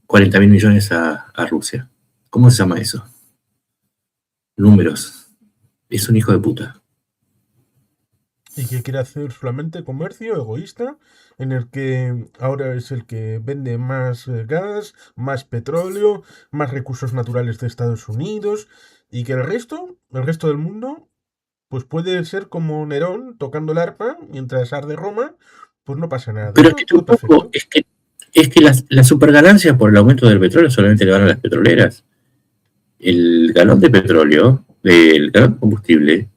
Speaker 2: 40.000 millones a Rusia. ¿cómo se llama eso? Números. Es un hijo de puta.
Speaker 1: Y que quiere hacer solamente comercio egoísta, en el que ahora es el que vende más gas, más petróleo, más recursos naturales de Estados Unidos, y que el resto del mundo, pues puede ser como Nerón tocando el arpa mientras arde Roma, pues no pasa nada,
Speaker 2: Pero es
Speaker 1: todo,
Speaker 2: que
Speaker 1: todo
Speaker 2: tampoco,
Speaker 1: perfecto.
Speaker 2: es que la superganancia por el aumento del petróleo solamente le van a las petroleras. El galón de petróleo, el galón de combustible,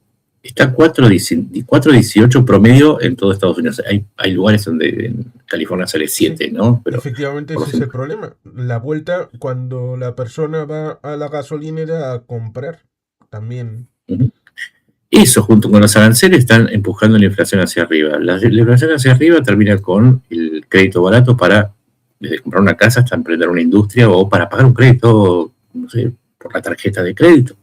Speaker 2: está a 4.18 promedio en todo Estados Unidos. Hay lugares donde en California sale
Speaker 1: Sí,
Speaker 2: 7, ¿no? Pero
Speaker 1: efectivamente
Speaker 2: por
Speaker 1: ese
Speaker 2: los
Speaker 1: es el problema. La vuelta cuando la persona va a la gasolinera a comprar. También.
Speaker 2: eso, junto con los aranceles, están empujando la inflación hacia arriba. La inflación hacia arriba termina con el crédito barato para, desde comprar una casa hasta emprender una industria o para pagar un crédito, no sé, por la tarjeta de crédito.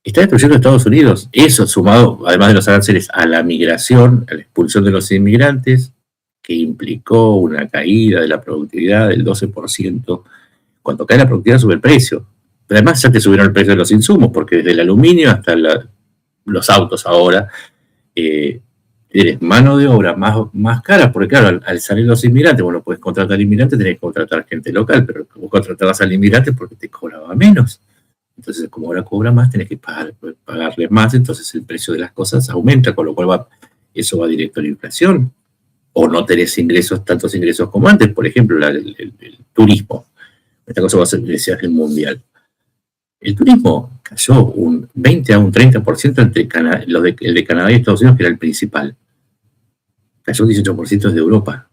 Speaker 2: Está destruyendo Estados Unidos. Eso sumado, además de los aranceles, a la migración, a la expulsión de los inmigrantes, que implicó una caída de la productividad del 12%. Cuando cae la productividad sube el precio. Pero además ya te subieron el precio de los insumos, porque desde el aluminio hasta los autos ahora, tienes mano de obra más cara, porque claro, al salir los inmigrantes, bueno, puedes contratar inmigrantes, tenés que contratar gente local, pero vos contratabas al inmigrante porque te cobraba menos. Entonces, como ahora cobra más, tenés que pagarle más, entonces el precio de las cosas aumenta, con lo cual eso va directo a la inflación. O no tenés ingresos, tantos ingresos como antes, por ejemplo, el turismo. Esta cosa va a ser, decías, el mundial. El turismo cayó un 20 a un 30% entre el de Canadá y Estados Unidos, que era el principal. Cayó un 18% desde Europa.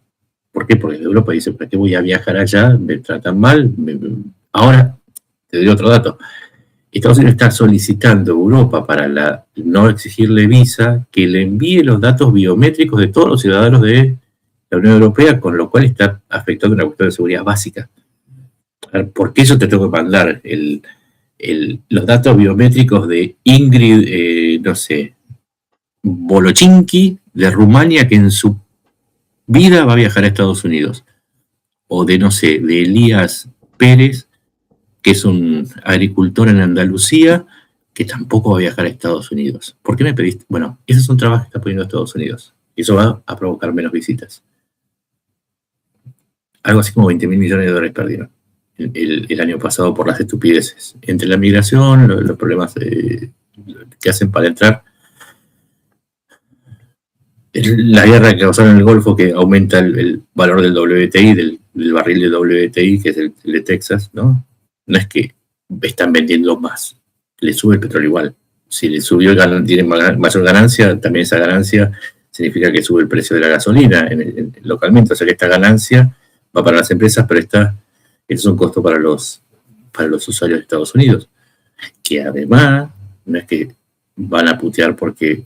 Speaker 2: ¿Por qué? Porque de Europa dice, ¿para qué voy a viajar allá? Me tratan mal. Ahora, te doy otro dato. Estados Unidos está solicitando a Europa para no exigirle visa que le envíe los datos biométricos de todos los ciudadanos de la Unión Europea, con lo cual está afectando una cuestión de seguridad básica. ¿Por qué yo te tengo que mandar los datos biométricos de Ingrid, no sé, Bolochinki, de Rumania, que en su vida va a viajar a Estados Unidos? O de, no sé, de Elías Pérez, que es un agricultor en Andalucía, que tampoco va a viajar a Estados Unidos. ¿Por qué me pediste? Bueno, esos son trabajos que está poniendo Estados Unidos. Y eso va a provocar menos visitas. Algo así como 20 mil millones de dólares perdieron el año pasado por las estupideces. Entre la migración, los problemas que hacen para entrar, la guerra que causaron en el Golfo, que aumenta el valor del WTI, del barril de WTI, que es el de Texas, ¿no? No es que están vendiendo más, le sube el petróleo igual. Si le subió tiene mayor ganancia, también esa ganancia significa que sube el precio de la gasolina localmente. O sea que esta ganancia va para las empresas, pero es un costo para los usuarios de Estados Unidos. Que además, no es que van a putear porque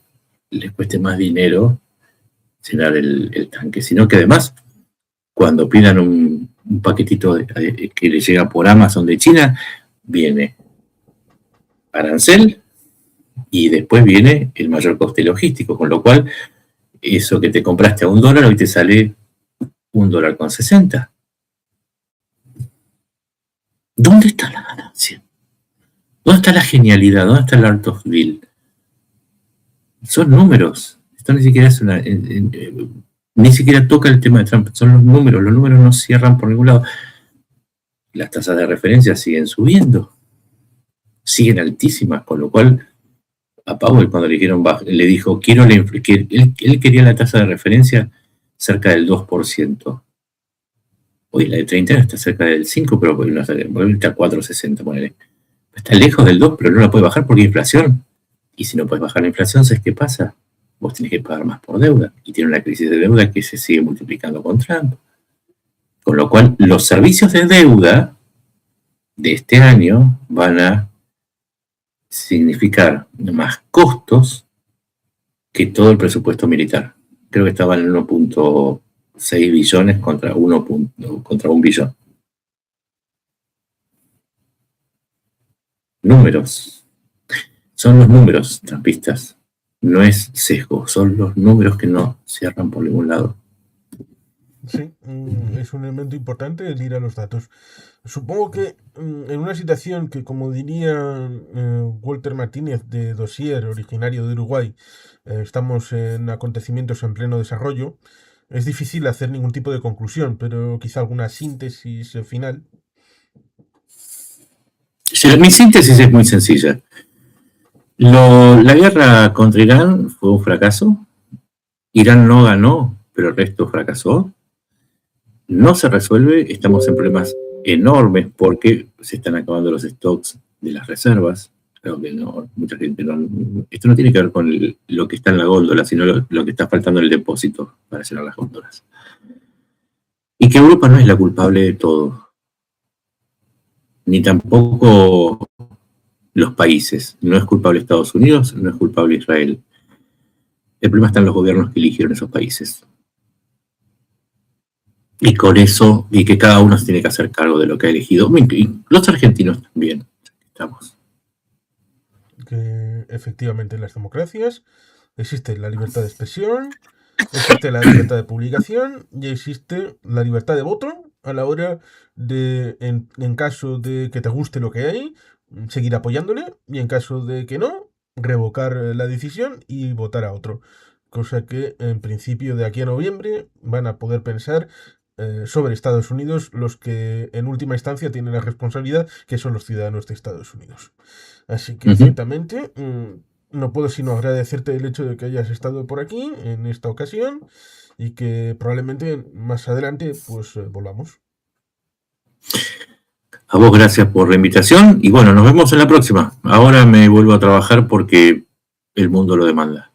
Speaker 2: les cueste más dinero llenar el tanque, sino que además, cuando pidan un paquetito que les llega por Amazon de China, viene arancel y después viene el mayor coste logístico, con lo cual eso que te compraste a $1 hoy te sale $1.60. ¿Dónde está la ganancia? ¿Dónde está la genialidad? ¿Dónde está el art of deal? Son números. Esto ni siquiera es ni siquiera toca el tema de Trump. Son los números no cierran por ningún lado. Las tasas de referencia siguen subiendo, siguen altísimas, con lo cual a Powell cuando le dijo, quiero que él quería la tasa de referencia cerca del 2%. Hoy la de 30 años está cerca del 5%, pero está a 4,60, ponele. Está lejos del 2%, pero no la puede bajar porque hay inflación. Y si no puedes bajar la inflación, ¿sabes qué pasa? Vos tenés que pagar más por deuda. Y tiene una crisis de deuda que se sigue multiplicando con Trump. Con lo cual, los servicios de deuda de este año van a significar más costos que todo el presupuesto militar. Creo que estaban en 1.6 billones contra 1 billón. Números. Son los números trampistas. No es sesgo, son los números que no cierran por ningún lado.
Speaker 1: Sí, es un elemento importante el ir a los datos. Supongo que en una situación que, como diría Walter Martínez de Dossier, originario de Uruguay, estamos en acontecimientos en pleno desarrollo, es difícil hacer ningún tipo de conclusión, pero quizá alguna síntesis final.
Speaker 2: Mi síntesis es muy sencilla. La guerra contra Irán fue un fracaso. Irán no ganó, pero el resto fracasó. No se resuelve, estamos en problemas enormes porque se están acabando los stocks de las reservas. Creo que no, mucha gente no. Esto no tiene que ver con lo que está en la góndola, sino lo que está faltando en el depósito para llenar las góndolas. Y que Europa no es la culpable de todo, ni tampoco los países. No es culpable Estados Unidos, no es culpable Israel. El problema está en los gobiernos que eligieron esos países. Y con eso, y que cada uno se tiene que hacer cargo de lo que ha elegido. Los argentinos también estamos.
Speaker 1: Que efectivamente en las democracias existe la libertad de expresión, existe la libertad de publicación y existe la libertad de voto a la hora de, en caso de que te guste lo que hay, seguir apoyándole y en caso de que no, revocar la decisión y votar a otro. Cosa que en principio de aquí a noviembre van a poder pensar sobre Estados Unidos los que en última instancia tienen la responsabilidad, que son los ciudadanos de Estados Unidos. Así que ciertamente no puedo sino agradecerte el hecho de que hayas estado por aquí en esta ocasión y que probablemente más adelante pues volvamos.
Speaker 2: A vos gracias por la invitación y bueno, nos vemos en la próxima. Ahora me vuelvo a trabajar porque el mundo lo demanda.